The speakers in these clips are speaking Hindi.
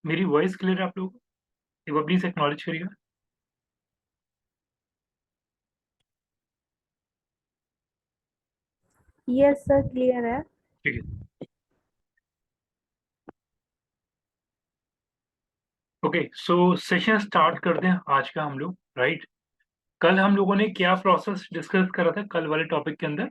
मेरी वॉइस क्लियर है आप लोगों को? एक बार प्लीज़ एक्नॉलेज करिएगा। यस सर, क्लियर है। ठीक है। ओके, सो सेशन स्टार्ट करते हैं आज का हम लोग, राइट? कल हम लोगों ने क्या प्रोसेस डिस्कस करा था कल वाले टॉपिक के अंदर?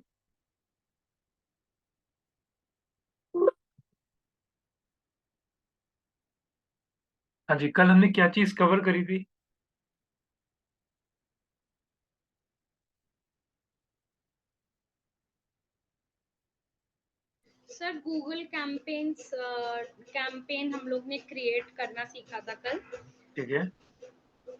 हाँ जी, कल हमने क्या चीज़ कवर करी थी? सर गूगल कैंपेन हम लोग ने क्रिएट करना सीखा था कल। ठीक है।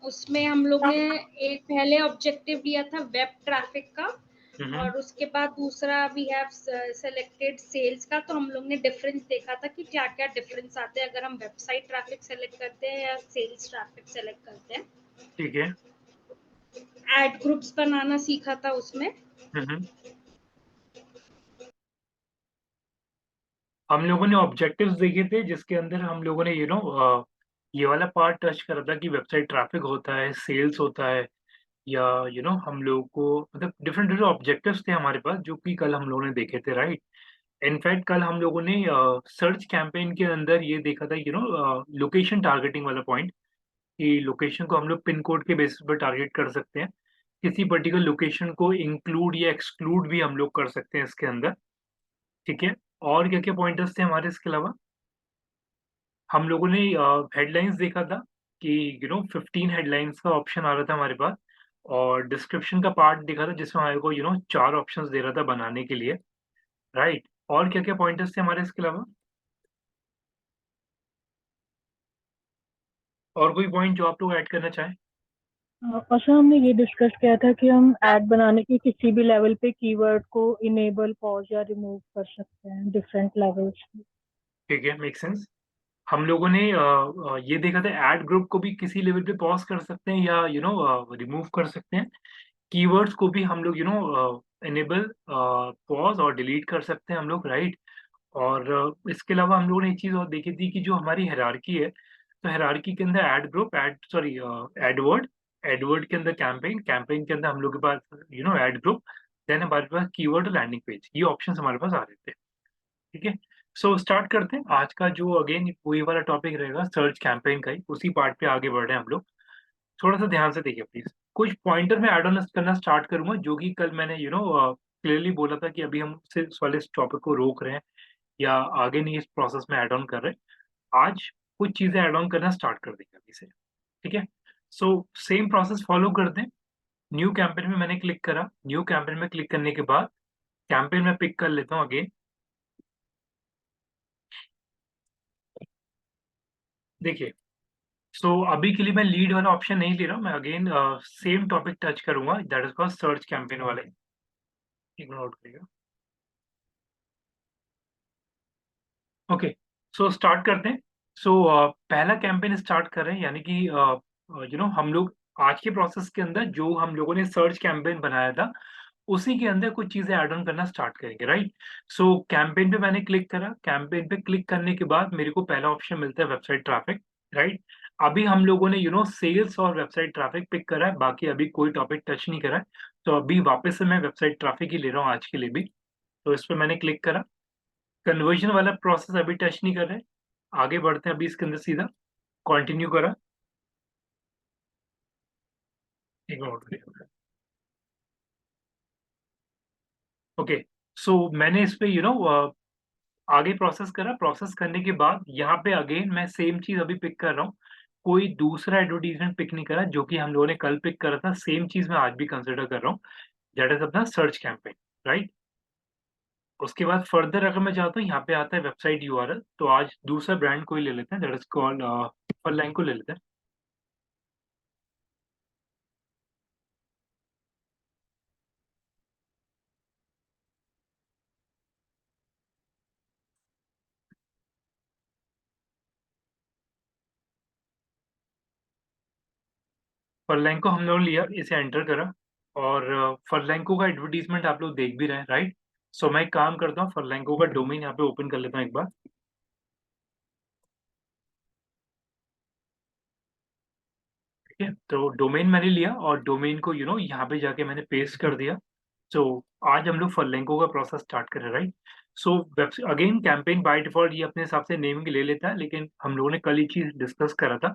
उसमें हम लोग ने एक पहले ऑब्जेक्टिव लिया था वेब ट्रैफिक का, हम्म। और उसके बाद दूसरा वी हैव सेलेक्टेड सेल्स का। तो हम लोग ने डिफरेंस देखा था कि क्या क्या डिफरेंस आते हैं अगर हम वेबसाइट ट्रैफिक सेलेक्ट करते हैं या सेल्स ट्रैफिक सेलेक्ट करते हैं। ठीक है। एड ग्रुप्स बनाना सीखा था उसमें। हम्म। हम लोगों ने ऑब्जेक्टिव्स देखे थे जिसके अंदर हम लोगों ने ये वाला पार्ट टच करा था कि वेबसाइट ट्रैफिक होता है, सेल्स होता है, या हम लोगों को मतलब डिफरेंट डिफरेंट ऑब्जेक्टिव्स थे हमारे पास जो कि कल हम लोगों ने देखे थे, राइट? इनफैक्ट कल हम लोगों ने सर्च कैंपेन के अंदर ये देखा था लोकेशन टारगेटिंग वाला पॉइंट, कि लोकेशन को हम लोग पिन कोड के बेसिस पर टारगेट कर सकते हैं। किसी पर्टिकुलर लोकेशन को इंक्लूड या एक्सक्लूड भी हम लोग कर सकते हैं इसके अंदर। ठीक है। और क्या क्या पॉइंटर्स थे हमारे इसके अलावा? हम लोगों ने हेडलाइंस देखा था कि 15 हेडलाइंस का ऑप्शन आ रहा था हमारे पास, और डिस्क्रिप्शन का पार्ट देखा था जिसमें हमारे को 4 ऑप्शंस दे रहा था बनाने के लिए, राइट? और क्या क्या पॉइंटर्स थे हमारे इसके अलावा? और कोई पॉइंट जो आप लोग ऐड करना चाहें? और सर हमने ये डिस्कस किया था कि हम ऐड बनाने के किसी भी लेवल पे कीवर्ड को इनेबल, पॉज या रिमूव कर सकते हैं डिफरेंट लेवल्स पे। ठीक है, मेक सेंस। हम लोगों ने ये देखा था ऐड ग्रुप को भी किसी लेवल पे पॉज कर सकते हैं या रिमूव कर सकते हैं। कीवर्ड्स को भी हम लोग इनेबल, पॉज और डिलीट कर सकते हैं हम लोग, राइट? और इसके अलावा हम लोगों ने एक चीज़ और देखी थी कि जो हमारी हायरार्की है, तो हायरार्की के अंदर ऐड ग्रुप, एडवर्ड, एडवर्ड के अंदर कैंपेन, कैंपेन के अंदर हम लोग के पास ऐड ग्रुप, देन हमारे पास कीवर्ड और लैंडिंग पेज, ये ऑप्शंस हमारे पास आ रहे थे। ठीक है। सो स्टार्ट करते हैं आज का जो अगेन वही वाला टॉपिक रहेगा, सर्च कैंपेन का ही, उसी पार्ट पे आगे बढ़ रहे हैं हम लोग। थोड़ा सा ध्यान से देखिए प्लीज। कुछ पॉइंटर में ऐड ऑन करना स्टार्ट करूंगा जो कि कल मैंने क्लियरली बोला था कि अभी हम सिर्फ इस वाले टॉपिक को रोक रहे हैं या आगे नहीं इस प्रोसेस में ऐड ऑन कर रहे हैं। आज कुछ चीजें ऐड ऑन करना स्टार्ट कर देंगे अभी से। ठीक है। सो सेम प्रोसेस फॉलो करते हैं। न्यू कैंपेन में मैंने क्लिक करा, न्यू कैंपेन में क्लिक करने के बाद कैंपेन में पिक कर लेता हूँ अगेन। देखिए, सो अभी के लिए मैं लीड वाला ऑप्शन नहीं ले रहा हूँ, मैं अगेन सेम टॉपिक टच करूंगा, that is called search campaign वाले। इग्नोर करिएगा। ओके, सो स्टार्ट करते हैं। सो पहला कैंपेन स्टार्ट कर रहे हैं, यानी कि हम लोग आज के प्रोसेस के अंदर जो हम लोगों ने सर्च कैंपेन बनाया था उसी के अंदर कुछ चीजें ऐड ऑन करना स्टार्ट करेंगे, राइट? सो कैंपेन पे मैंने क्लिक करा, कैंपेन पे क्लिक करने के बाद मेरे को पहला ऑप्शन मिलता है वेबसाइट ट्रैफिक, राइट? अभी हम लोगों ने सेल्स और वेबसाइट ट्रैफिक पिक करा है, बाकी अभी कोई टॉपिक टच नहीं करा है। तो अभी वापस से मैं वेबसाइट ट्रैफिक ही ले रहा हूँ आज के लिए भी। तो इस पे मैंने क्लिक करा, कन्वर्जन वाला प्रोसेस अभी टच नहीं कर रहे, आगे बढ़ते हैं अभी इसके अंदर सीधा। कंटिन्यू करा, इग्नोर करिए। ओके, सो मैंने इस पे आगे प्रोसेस करा, प्रोसेस करने के बाद यहाँ पे अगेन मैं सेम चीज अभी पिक कर रहा हूँ, कोई दूसरा एडवर्टीजमेंट पिक नहीं करा जो कि हम लोगों ने कल पिक करा था, सेम चीज मैं आज भी कंसिडर कर रहा हूँ, दैट इज अपना सर्च कैंपेन, राइट? उसके बाद फर्दर अगर मैं चाहता हूँ, यहाँ पे आता है वेबसाइट यूआरएल, तो आज दूसरा ब्रांड को ही ले लेते हैं, दैट इज कॉल्ड फरलैंग को ले लेते हैं। फरलैंको हम लोग लिया, इसे एंटर करा, और फरलैंको का एडवर्टीजमेंट आप लोग देख भी रहे हैं, राइट? सो मैं एक काम करता हूँ, फरलैंको का डोमेन यहाँ पे ओपन कर लेता हूँ एक बार। ठीक है, तो डोमेन मैंने लिया और डोमेन को यहाँ पे जाके मैंने पेस्ट कर दिया। सो आज हम लोग फरलेंको का प्रोसेस स्टार्ट कर रहे हैं, right? So again campaign by default ये अपने हिसाब से नेमिंग ले लेता है, लेकिन हम लोगों ने कल ये चीज डिस्कस करा था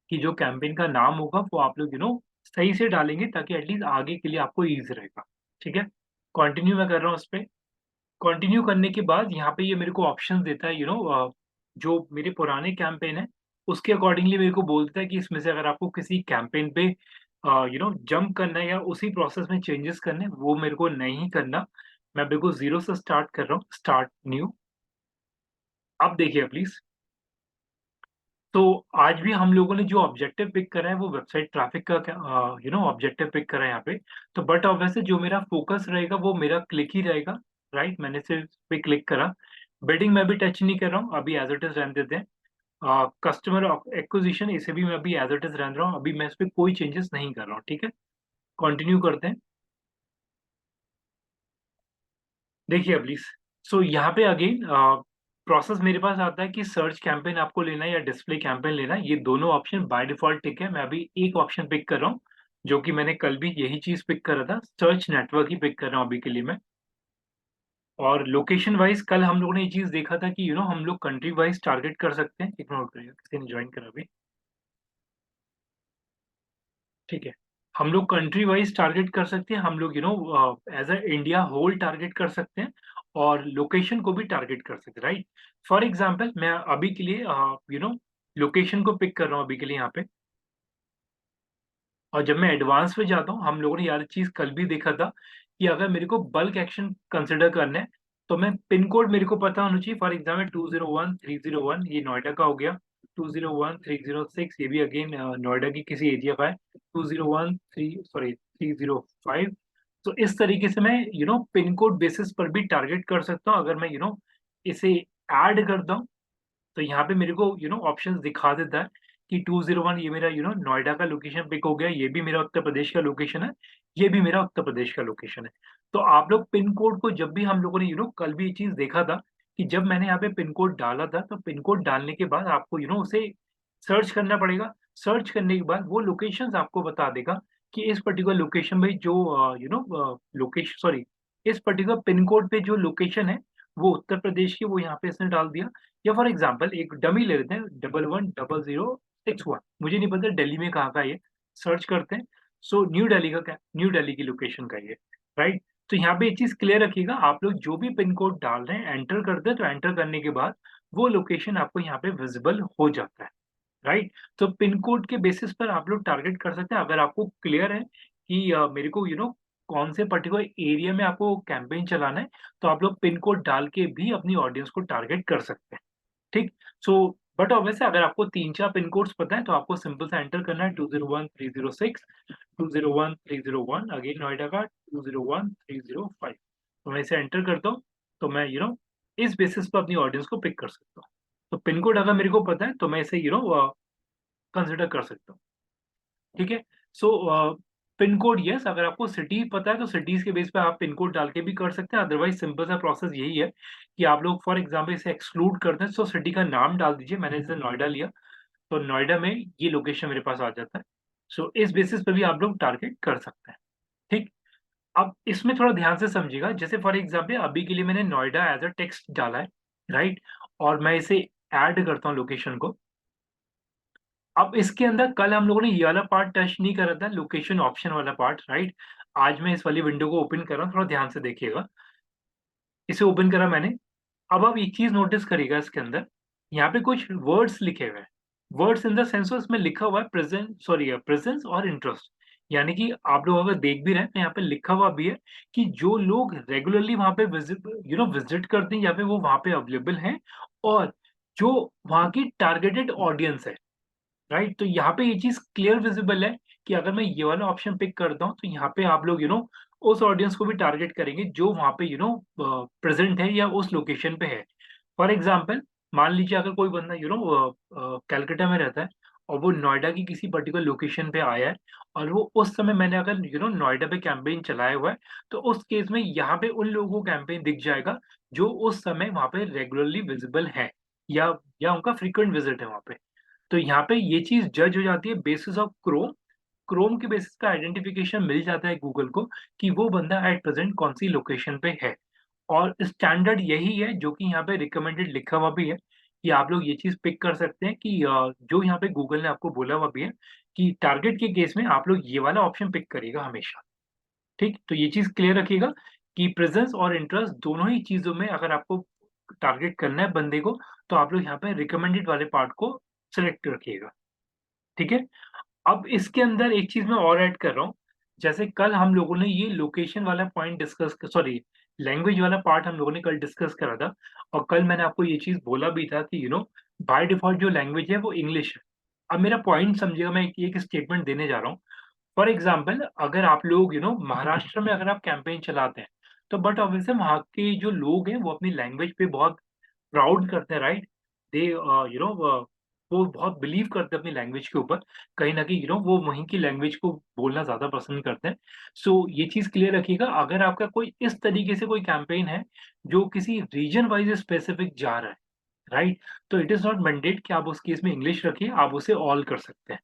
कि जो कैंपेन का नाम होगा वो आप लोग सही से डालेंगे ताकि एटलीस्ट आगे के लिए आपको ईजी रहेगा। ठीक है, कंटिन्यू मैं कर रहा हूँ उस पर। कंटिन्यू करने के बाद यहाँ पे ये मेरे को ऑप्शन देता है, जो मेरे पुराने कैंपेन है उसके अकॉर्डिंगली मेरे को बोलता है कि इसमें से अगर आपको किसी कैंपेन पे जंप करना है या उसी प्रोसेस में चेंजेस करने हैं, वो मेरे को नहीं करना। मैं बिल्कुल जीरो से स्टार्ट कर रहा हूँ, स्टार्ट न्यू। अब देखिए प्लीज, तो आज भी हम लोगों ने जो ऑब्जेक्टिव पिक करा है वो वेबसाइट ट्रैफिक का ऑब्जेक्टिव पिक करा है यहाँ पे। तो बट ऑब्वियसली जो मेरा फोकस रहेगा वो मेरा क्लिक ही रहेगा, राइट? मैंने सिर्फ पे क्लिक करा, बिडिंग मैं भी टच नहीं कर रहा हूँ, अभी एज इट इज रहने देते हैं। कस्टमर एक्विजिशन इसे भी मैं अभी एज इट इज रहने रहा हूँ, अभी मैं इस पर कोई चेंजेस नहीं कर रहा हूँ। ठीक है, कंटिन्यू करते हैं। देखिए प्लीज, सो यहाँ पे अगेन प्रोसेस मेरे पास आता है कि सर्च कैंपेन आपको लेना है या डिस्प्ले कैंपेन लेना है। ये दोनों ऑप्शन बाय डिफॉल्ट टिक है। मैं अभी एक ऑप्शन पिक कर रहा हूँ जो कि मैंने कल भी यही चीज पिक करा था, सर्च नेटवर्क ही पिक कर रहा हूँ अभी के लिए मैं। और लोकेशन वाइज कल हम लोगों ने ये चीज देखा था कि हम लोग कंट्री वाइज टारगेट कर सकते हैं। एक नोट करिएगा, किसी ने ज्वाइन करा अभी। ठीक है, हम लोग कंट्री वाइज टारगेट कर सकते हैं, हम लोग as a India whole target कर सकते हैं और लोकेशन को भी टारगेट कर सकते हैं, राइट? फॉर एग्जांपल मैं अभी के लिए लोकेशन को पिक कर रहा हूँ अभी के लिए यहाँ पे। और जब मैं एडवांस में जाता हूँ, हम लोगों ने यार चीज कल भी देखा था कि अगर मेरे को बल्क एक्शन कंसिडर करना है तो मैं पिन कोड मेरे को पता होना चाहिए। फॉर एग्जाम्पल 201301 ये नोएडा का हो गया, 201306 ये भी अगेन नोएडा की किसी एरिया का है, 305। तो इस तरीके से मैं पिन कोड बेसिस पर भी टारगेट कर सकता हूँ। अगर मैं इसे ऐड करता हूँ तो यहाँ पे मेरे को ऑप्शंस दिखा देता है कि 201 ये मेरा नोएडा का लोकेशन पिक हो गया, ये भी मेरा उत्तर प्रदेश का लोकेशन है, ये भी मेरा उत्तर प्रदेश का लोकेशन है। तो आप लोग पिन कोड को जब भी हम लोगों ने कल भी ये चीज देखा था कि जब मैंने यहाँ पे पिन कोड डाला था तो पिन कोड डालने के बाद आपको उसे सर्च करना पड़ेगा। सर्च करने के बाद वो लोकेशन आपको बता देगा कि इस पर्टिकुलर लोकेशन में जो लोकेशन सॉरी इस पर्टिकुलर पिन कोड पे जो लोकेशन है वो उत्तर प्रदेश की, वो यहाँ पे इसने डाल दिया। या फॉर एग्जाम्पल एक डमी ले लेते हैं, 110061, मुझे नहीं पता दिल्ली में कहाँ का है ये, सर्च करते हैं। सो न्यू दिल्ली का क्या, न्यू दिल्ली की लोकेशन का ये, राइट? तो यहाँ पे एक चीज क्लियर रखिएगा, आप लोग जो भी पिन कोड डाल रहे हैं एंटर करते हैं तो एंटर करने के बाद वो लोकेशन आपको यहाँ पे विजिबल हो जाता है, राइट? तो पिन कोड के बेसिस पर आप लोग टारगेट कर सकते हैं। अगर आपको क्लियर है कि मेरे को कौन से पर्टिकुलर एरिया में आपको कैंपेन चलाना है तो आप लोग पिन कोड डाल के भी अपनी ऑडियंस को टारगेट कर सकते हैं। ठीक, सो बट ऑब्वियसली अगर आपको 3-4 पिन कोड्स पता है तो आपको सिंपल सा एंटर करना है 201306, 201301, अगेन नोएडा का 201305। तो मैं इसे एंटर करता हूँ तो मैं इस बेसिस पर अपनी ऑडियंस को पिक कर सकता हूँ। तो पिन कोड अगर मेरे को पता है तो मैं इसे कंसिडर कर सकता हूँ। ठीक है, सो पिन कोड यस, अगर आपको सिटी पता है तो सिटीज के बेस पे आप पिन कोड डाल के भी कर सकते हैं। अदरवाइज सिंपल सा प्रोसेस यही है कि आप लोग फॉर एग्जाम्पल इसे एक्सक्लूड करते हैं तो सिटी का नाम डाल दीजिए। मैंने जैसे नोएडा लिया तो नोएडा में ये लोकेशन मेरे पास आ जाता है। सो इस बेसिस पे भी आप लोग टारगेट कर सकते हैं। ठीक, अब इसमें थोड़ा ध्यान से समझिएगा, जैसे फॉर एग्जाम्पल अभी के लिए मैंने नोएडा एज अ टेक्स्ट डाला है, राइट? और मैं इसे ऐड करता हूँ लोकेशन को। अब इसके अंदर कल हम लोगों ने ये वाला पार्ट टच नहीं करा था, लोकेशन ऑप्शन वाला पार्ट, राइट? आज मैं इस वाली विंडो को ओपन कर रहा हूँ, थोड़ा ध्यान से देखिएगा। इसे ओपन करा मैंने। अब आप एक चीज नोटिस करिएगा, इसके अंदर यहाँ पे कुछ वर्ड्स लिखे हुए हैं। वर्ड्स इन द सेंस इसमें लिखा हुआ है प्रेजेंस और इंटरेस्ट। यानी कि आप लोग अगर देख भी रहे हैं तो यहाँ पे लिखा हुआ भी है कि जो लोग रेगुलरली वहां पे विजिट करते हैं या फिर वो वहां पे अवेलेबल हैं और जो वहां की टारगेटेड ऑडियंस है, राइट? तो यहाँ पे ये चीज क्लियर विजिबल है कि अगर मैं ये वाला ऑप्शन पिक करता हूँ तो यहाँ पे आप लोग उस ऑडियंस को भी टारगेट करेंगे जो वहाँ पे प्रेजेंट है या उस लोकेशन पे है। फॉर एग्जाम्पल मान लीजिए अगर कोई बंदा कैलकाटा में रहता है और वो नोएडा की किसी पर्टिकुलर लोकेशन पे आया है और वो उस समय मैंने अगर नोएडा पे कैंपेन चलाया हुआ है तो उस केस में यहाँ पे उन लोगों को कैंपेन दिख जाएगा जो उस समय वहाँ पे रेगुलरली विजिबल है या उनका फ्रीक्वेंट विजिट है वहाँ पे। तो यहाँ पे ये चीज जज हो जाती है बेसिस ऑफ क्रोम क्रोम के बेसिस पे आइडेंटिफिकेशन मिल जाता है गूगल को कि वो बंदा एट प्रेजेंट कौन सी लोकेशन पे है। और स्टैंडर्ड यही है जो कि यहाँ पे रिकमेंडेड लिखा हुआ भी है कि आप लोग ये चीज़ पिक कर सकते हैं कि जो यहाँ पे गूगल ने आपको बोला हुआ भी है कि टारगेट के केस में आप लोग ये वाला ऑप्शन पिक करिएगा हमेशा। ठीक? तो ये चीज़ क्लियर रखिएगा कि प्रेज़ेंस और इंटरेस्ट दोनों ही चीज़ों में अगर आपको टारगेट करना है बंदे को, तो आप लोग यहाँ पे रिकमेंडेड वाले पार्ट को सेलेक्ट रखिएगा। ठीक है? अब इसके अंदर एक चीज़ मैं और ऐड कर रहा हूँ, जैसे कल हम लोगों ने ये लोकेशन वाला पॉइंट लैंग्वेज वाला पार्ट हम लोगों ने कल डिस्कस करा था और कल मैंने आपको ये चीज़ बोला भी था कि बाय डिफ़ॉल्ट जो लैंग्वेज है वो इंग्लिश है। अब मेरा पॉइंट समझिएगा, मैं एक स्टेटमेंट देने जा रहा हूँ। फॉर एग्ज़ाम्पल अगर आप लोग महाराष्ट्र में अगर आप कैंपेन चलाते हैं, तो बट ऑब्वियसली वहाँ के जो लोग हैं वो अपनी लैंग्वेज पे बहुत प्राउड करते हैं, राइट? दे वो बहुत बिलीव करते हैं अपनी लैंग्वेज के ऊपर। कहीं न कहीं वो वहीं की लैंग्वेज को बोलना ज़्यादा पसंद करते हैं। सो ये चीज़ क्लियर रखिएगा, अगर आपका कोई इस तरीके से कोई कैंपेन है, जो किसी रीजन वाइज़ स्पेसिफिक जा रहा है, राइट? तो इट इज़ नॉट मैंडेट कि आप उस केस में इंग्लिश रखिए, आप उसे ऑल कर सकते हैं।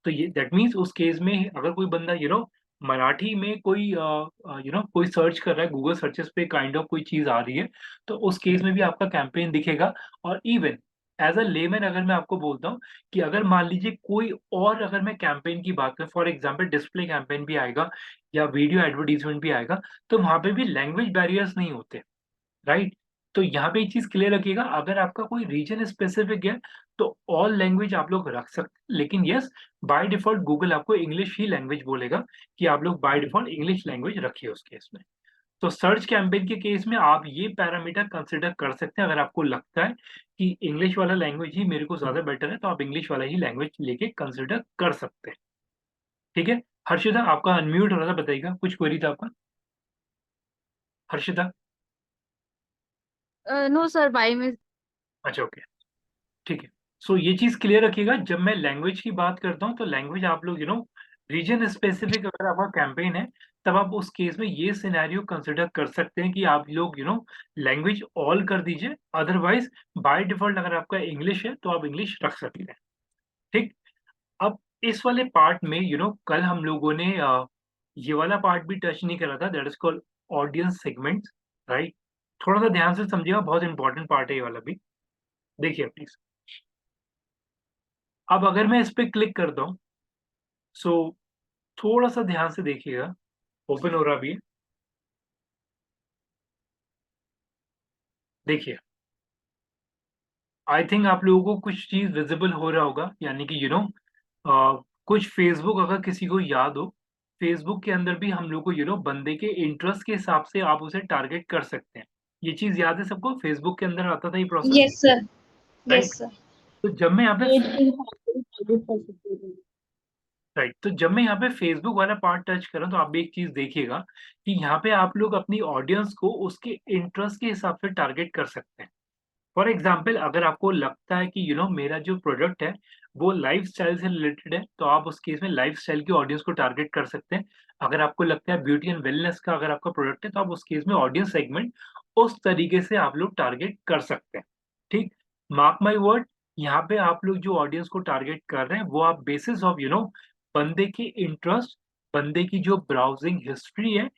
तो ये दैट मीन्स उस केस में अगर कोई बंदा मराठी में कोई कोई सर्च कर रहा है, गूगल सर्चेस पे काइंड ऑफ कोई चीज़ आ रही है, तो उस केस में भी आपका कैंपेन दिखेगा। और इवन एज़ अ लेमैन अगर मैं आपको बोलता हूँ कि अगर मान लीजिए कोई और अगर मैं कैंपेन की बात करूँ, फॉर एग्ज़ाम्पल डिस्प्ले कैंपेन भी आएगा या वीडियो एडवर्टाइज़मेंट भी आएगा, तो वहाँ पे भी लैंग्वेज बैरियर्स नहीं होते। राइट? तो यहाँ पे एक चीज़ क्लियर रखिएगा, अगर आपका कोई रीजन स्पेसिफिक है, तो ऑल लैंग्वेज आप लोग रख सकते हैं। लेकिन येस, बाय डिफ़ॉल्ट गूगल आपको इंग्लिश ही लैंग्वेज बोलेगा कि आप लोग बाय डिफ़ॉल्ट इंग्लिश लैंग्वेज रखिए उस केस में। तो सर्च कैंपेन के केस में आप ये पैरामीटर कंसिडर कर सकते हैं, अगर आपको लगता है कि इंग्लिश वाला लैंग्वेज ही मेरे को ज़्यादा बेटर है, तो आप इंग्लिश वाला ही लैंग्वेज लेके कंसिडर कर सकते हैं। ठीक है? हर्षिता आपका अनम्यूट हो रहा था, बताइएगा, कुछ क्वेरी था आपका? हर्षिता? नो सर, बाई में। अच्छा, ओके। ठीक है। सो ये चीज़ क्लियर रखिएगा, जब मैं लैंग्वेज की बात करता हूँ, तो लैंग्वेज आप लोग रीजन स्पेसिफिक अगर आपका कैंपेन है, तब आप उस केस में ये सिनेरियो कंसिडर कर सकते हैं कि आप लोग लैंग्वेज ऑल कर दीजिए। अदरवाइज़ बाय डिफ़ॉल्ट अगर आपका इंग्लिश है, तो आप इंग्लिश रख सकते हैं। ठीक? अब इस वाले पार्ट में कल हम लोगों ने ये वाला पार्ट भी टच नहीं करा था, that is called audience segments, right? थोड़ा-सा ध्यान से समझिएगा, बहुत इंपॉर्टेंट पार्ट है ये वाला भी। देखिए प्लीज़। अब अगर मैं इस पे क्लिक करता हूँ, सो थोड़ा-सा ध्यान से देखिएगा, ओपन हो रहा भी है। देखिए, आई थिंक आप लोगों को कुछ चीज़ विज़िबल हो रहा होगा, यानी कि कुछ फ़ेसबुक अगर किसी को याद हो, फ़ेसबुक के अंदर भी हम लोग को बंदे के इंटरेस्ट के हिसाब से आप उसे टारगेट कर सकते हैं। ये चीज़ याद है सबको? फ़ेसबुक के अंदर आता था ये process, yes sir, right? Yes sir. तो जब मैं यहाँ पे ये चीज टारगेट कर सकते हैं। राइट, तो जब मैं यहाँ पे फ़ेसबुक वाला पार्ट टच कर रहा हूँ, तो आप भी एक चीज़ देखिएगा कि यहाँ पे आप लोग अपनी ऑडियंस को उसके इंटरेस्ट के हिसाब से टारगेट कर सकते हैं। फॉर एग्जाम्पल अगर आपको लगता है कि मेरा जो प्रोडक्ट है वो लाइफस्टाइल से रिलेटेड है, तो आप उस केस में लाइफस्टाइल की ऑडियंस को टारगेट कर सकते हैं। अगर आपको लगता है ब्यूटी एंड वेलनेस का अगर आपका प्रोडक्ट है, तो आप उस केस में ऑडियंस सेगमेंट उस तरीके से आप लोग टारगेट कर सकते हैं। ठीक, मार्क माई वर्ड, यहाँ पे आप लोग जो ऑडियंस को टारगेट कर रहे हैं वो आप बेसिस ऑफ बंदे के इंटरेस्ट, बंदे की जो ब्राउजिंग हिस्ट्री है,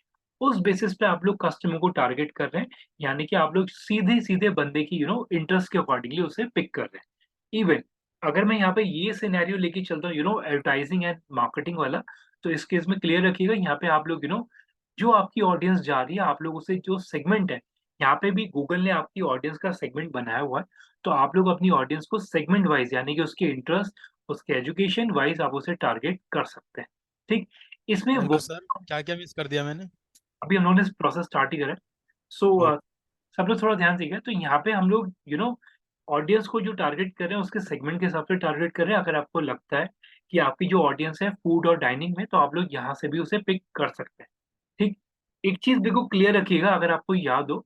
उस बेसिस पे आप लोग कस्टमर को टारगेट कर रहे हैं। यानी कि आप लोग सीधे-सीधे बंदे की इंटरेस्ट के अकॉर्डिंगली उसे पिक कर रहे हैं। इवन अगर मैं यहाँ पे ये सिनेरियो लेके चलता हूँ एडवर्टाइजिंग एंड मार्केटिंग वाला, तो इस केस में क्लियर रखिएगा, यहाँ पे आप लोग जो आपकी ऑडियंस जा रही है, आप लोग उसे जो सेगमेंट है, यहाँ पे भी गूगल ने आपकी ऑडियंस का सेगमेंट बनाया हुआ है। तो आप लोग अपनी ऑडियंस को सेगमेंट वाइज़, यानी कि उसके इंटरेस्ट, उसके एजुकेशन वाइज़ आप उसे टारगेट कर सकते हैं। ठीक? इसमें थैंक वो यू सर। क्या क्या मिस कर दिया मैंने? अभी हम लोगों ने प्रोसेस स्टार्ट ही करा है। सो ओ, सब लोग थोड़ा ध्यान दीजिएगा। तो यहाँ पे हम लोग ऑडियंस को जो टारगेट कर रहे हैं उसके सेगमेंट के हिसाब से टारगेट कर रहे हैं। अगर आपको लगता है कि आपकी जो ऑडियंस है फूड और डाइनिंग में, तो आप लोग यहाँ से भी उसे पिक कर सकते हैं। ठीक? एक चीज़ बिल्कुल क्लियर रखिएगा, अगर आपको याद हो,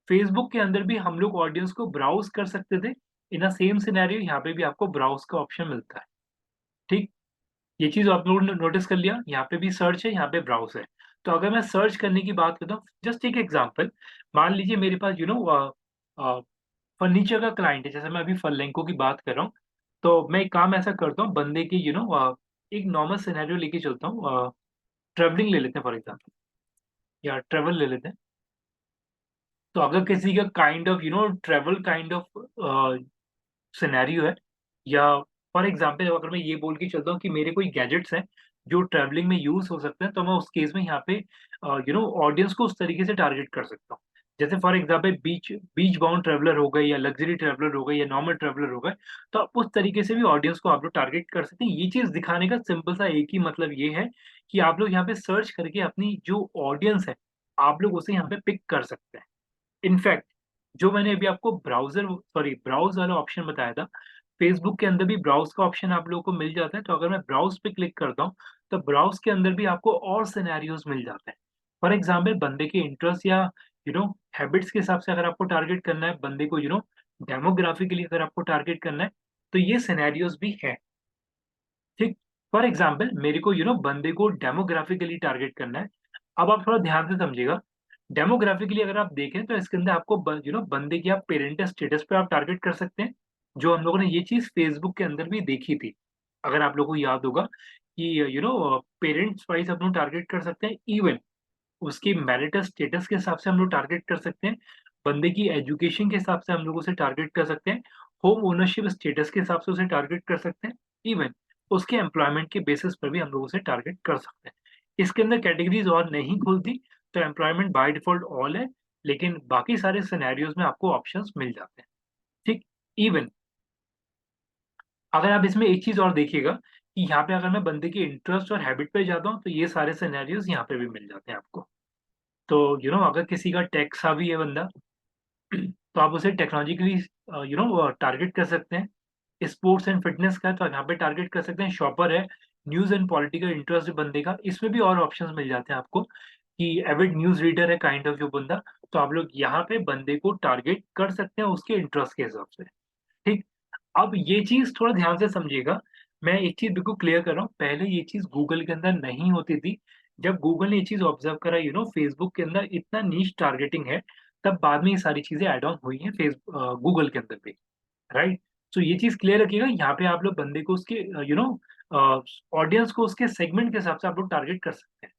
फेसबुक के अंदर भी हम लोग ऑडियंस को ब्राउज़ कर सकते थे। इन अ सेम सिनेरियो यहाँ पे भी आपको ब्राउज़ का ऑप्शन मिलता है। ठीक? ये चीज़ आप लोगों ने नोटिस कर लिया, यहाँ पे भी सर्च है, यहाँ पे ब्राउज़ है। तो अगर मैं सर्च करने की बात करता हूँ, जस्ट टेक एग्ज़ाम्पल, मान लीजिए मेरे पास अ, फर्नीचर का क्लाइंट है, जैसे मैं अभी फर्लेंको की बात कर रहा हूँ, तो मैं एक काम ऐसा करता हूँ, बंदे की एक नॉर्मल सिनेरियो लेके चलता हूँ, ट्रेवलिंग ले लेते हैं फॉर एग्जाम्पल, या ट्रेवल ले लेते हैं। तो अगर किसी का kind of travel kind of scenario है, या फॉर एग्जाम्पल अगर मैं ये बोल के चलता हूँ कि मेरे कोई गैजेट्स हैं जो ट्रैवलिंग में यूज हो सकते हैं, तो मैं उस केस में यहाँ पे ऑडियंस को उस तरीके से टारगेट कर सकता हूँ। जैसे for example beach beach bound traveller हो गए, या लग्जरी ट्रैवलर हो गए, या नॉर्मल ट्रैवलर हो गए, तो आप उस तरीके से भी ऑडियंस को आप लोग टारगेट कर सकते हैं। ये चीज दिखाने का सिंपल सा एक ही मतलब ये है कि आप लोग यहाँ पे सर्च करके अपनी जो ऑडियंस है, आप लोग उसे यहाँ पे पिक कर सकते हैं। इनफैक्ट जो मैंने अभी आपको ब्राउज वाला ऑप्शन बताया था, फेसबुक के अंदर भी ब्राउज का ऑप्शन आप लोगों को मिल जाता है। तो अगर मैं ब्राउज पे क्लिक करता हूँ, तो ब्राउज के अंदर भी आपको और सिनेरियोज मिल जाते हैं। फॉर एग्जाम्पल बंदे के इंटरेस्ट या हैबिट्स के हिसाब से अगर आपको टारगेट करना है, बंदे को डेमोग्राफिकली अगर आपको टारगेट करना है, तो ये सिनेरियोज भी है। ठीक। फॉर एग्जाम्पल मेरे को बंदे को डेमोग्राफिकली टारगेट करना है। अब आप थोड़ा ध्यान से समझिएगा। डेमोग्राफिकली अगर आप देखें तो इसके अंदर आपको बंदे की आप पेरेंटल स्टेटस पे आप टारगेट कर सकते हैं, जो हम लोगों ने ये चीज फेसबुक के अंदर भी देखी थी। अगर आप लोगों को याद होगा कि पेरेंट्स वाइज हम लोग टारगेट कर सकते हैं, इवन उसकी मैरिटल स्टेटस के हिसाब से हम लोग टारगेट कर सकते हैं, बंदे की एजुकेशन के हिसाब से हम लोग उसे टारगेट कर सकते हैं, होम ओनरशिप स्टेटस के हिसाब से उसे टारगेट कर सकते हैं, इवन उसके एम्प्लॉयमेंट के बेसिस पर भी हम लोग उसे टारगेट कर सकते हैं। इसके अंदर कैटेगरीज और नहीं खुलती, तो एम्प्लॉयमेंट बाय डिफॉल्ट ऑल है, लेकिन बाकी सारे सिनेरियोज में आपको ऑप्शंस मिल जाते हैं। ठीक। इवन अगर आप इसमें एक चीज और देखिएगा कि यहाँ पे अगर मैं बंदे के इंटरेस्ट और हैबिट पे जाता हूँ, तो ये सारे सिनेरियोज यहाँ पे भी मिल जाते हैं आपको। तो अगर किसी का टेक सावी है बंदा, तो आप उसे टेक्नोलॉजिकली टारगेट कर सकते हैं। स्पोर्ट्स एंड फिटनेस का है, तो यहाँ पे टारगेट कर सकते हैं। शॉपर है, न्यूज एंड पॉलिटिकल इंटरेस्ट बंदे का, इसमें भी और ऑप्शंस मिल जाते हैं आपको। कि एविड न्यूज रीडर है काइंड ऑफ जो बंदा, तो आप लोग यहाँ पे बंदे को टारगेट कर सकते हैं उसके इंटरेस्ट के हिसाब से। ठीक। अब ये चीज थोड़ा ध्यान से समझिएगा। मैं एक चीज बिल्कुल क्लियर कर रहा हूँ, पहले ये चीज गूगल के अंदर नहीं होती थी। जब गूगल ने ये चीज ऑब्जर्व करा फेसबुक के अंदर इतना नीश टारगेटिंग है, तब बाद में ये सारी चीजें ऐड ऑन हुई हैं गूगल के अंदर भी। राइट। तो ये चीज क्लियर रखिएगा, यहाँ पे आप लोग बंदे को उसके ऑडियंस को उसके सेगमेंट के हिसाब से आप लोग टारगेट कर सकते हैं।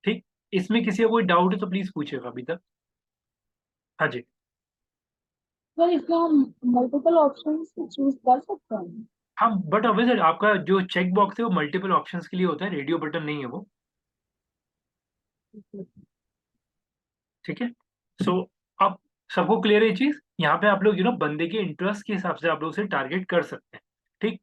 ठीक। इसमें किसी का कोई डाउट है तो प्लीज पूछेगा अभी तक। हाँ जी। सर इसमें हम मल्टीपल ऑप्शंस चूज कर सकते हैं? हाँ, बट अभी आपका जो चेक बॉक्स है वो मल्टीपल ऑप्शंस के लिए होता है, रेडियो बटन नहीं है वो। ठीक है। सो अब सबको क्लियर है ये चीज। यहाँ पे आप लोग बंदे के इंटरेस्ट के हिसाब से आप लोग उसे टारगेट कर सकते हैं। ठीक।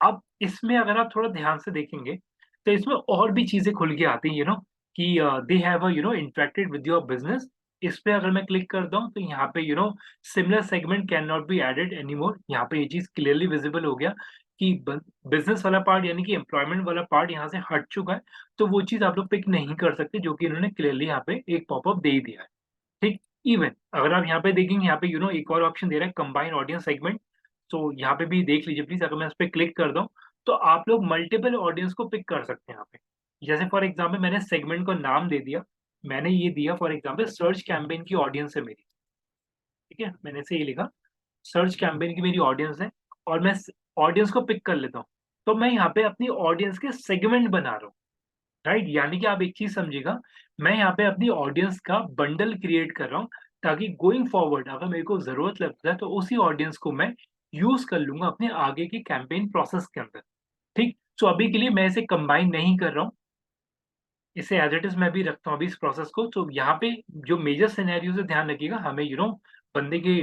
अब इसमें अगर आप थोड़ा ध्यान से देखेंगे, तो इसमें और भी चीजें खुल के आती हैं कि they have interacted with your business. इस पे अगर मैं क्लिक करता हूँ, तो यहाँ पे similar segment can not be added anymore. यहाँ पे ये चीज क्लियरली विजिबल हो गया कि बिजनेस वाला पार्ट यानी कि एम्प्लॉयमेंट वाला पार्ट यहाँ से हट चुका है। तो वो चीज आप लोग पिक नहीं कर सकते, जो कि इन्होंने क्लियरली यहाँ पे एक पॉपअप दे ही दिया है। ठीक। इवन अगर आप यहाँ पे देखेंगे, यहाँ पे एक और ऑप्शन दे रहा है, कंबाइन ऑडियंस सेगमेंट। तो यहाँ पे भी देख लीजिए प्लीज, अगर मैं इस पे क्लिक कर दूं, तो आप लोग मल्टीपल ऑडियंस को पिक कर सकते हैं यहाँ पे। जैसे फॉर एग्जाम्पल मैंने सेगमेंट को नाम दे दिया, मैंने ये दिया फॉर एग्जाम्पल सर्च कैंपेन की ऑडियंस है मेरी। ठीक है, मैंने से ये लिखा सर्च कैंपेन की मेरी ऑडियंस है, और मैं ऑडियंस को पिक कर लेता हूँ। तो मैं यहाँ पे अपनी ऑडियंस के सेगमेंट बना रहा हूँ। राइट। यानी कि आप एक चीज समझिएगा, मैं यहाँ पे अपनी ऑडियंस का बंडल क्रिएट कर रहा हूँ, ताकि गोइंग फॉरवर्ड अगर मेरे को जरूरत लगता है तो उसी ऑडियंस को मैं यूज कर लूंगा अपने आगे की कैंपेन प्रोसेस के अंदर। ठीक। सो अभी के लिए मैं इसे कंबाइन नहीं कर रहा हूँ, इसे एज इट इज मैं भी रखता हूँ अभी इस प्रोसेस को। तो यहाँ पे जो मेजर सिनेरियो से ध्यान रखिएगा, हमें बंदे की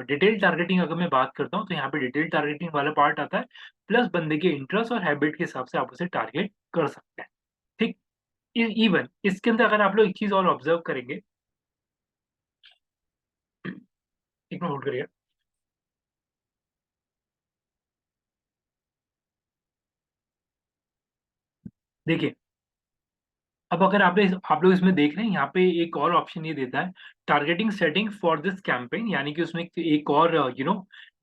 डिटेल टारगेटिंग अगर मैं बात करता हूँ, तो यहाँ पे डिटेल टारगेटिंग वाला पार्ट आता है, प्लस बंदे के इंटरेस्ट और हैबिट के हिसाब से आप उसे टारगेट कर सकते हैं। ठीक। इवन इसके अंदर अगर आप लोग एक चीज और ऑब्जर्व करेंगे, एक मिनट होल्ड करिए। देखिए, अब अगर आप लोग इसमें देख रहे हैं, यहाँ पे एक और ऑप्शन ये देता है, targeting setting for this campaign. यानी कि उसमें एक और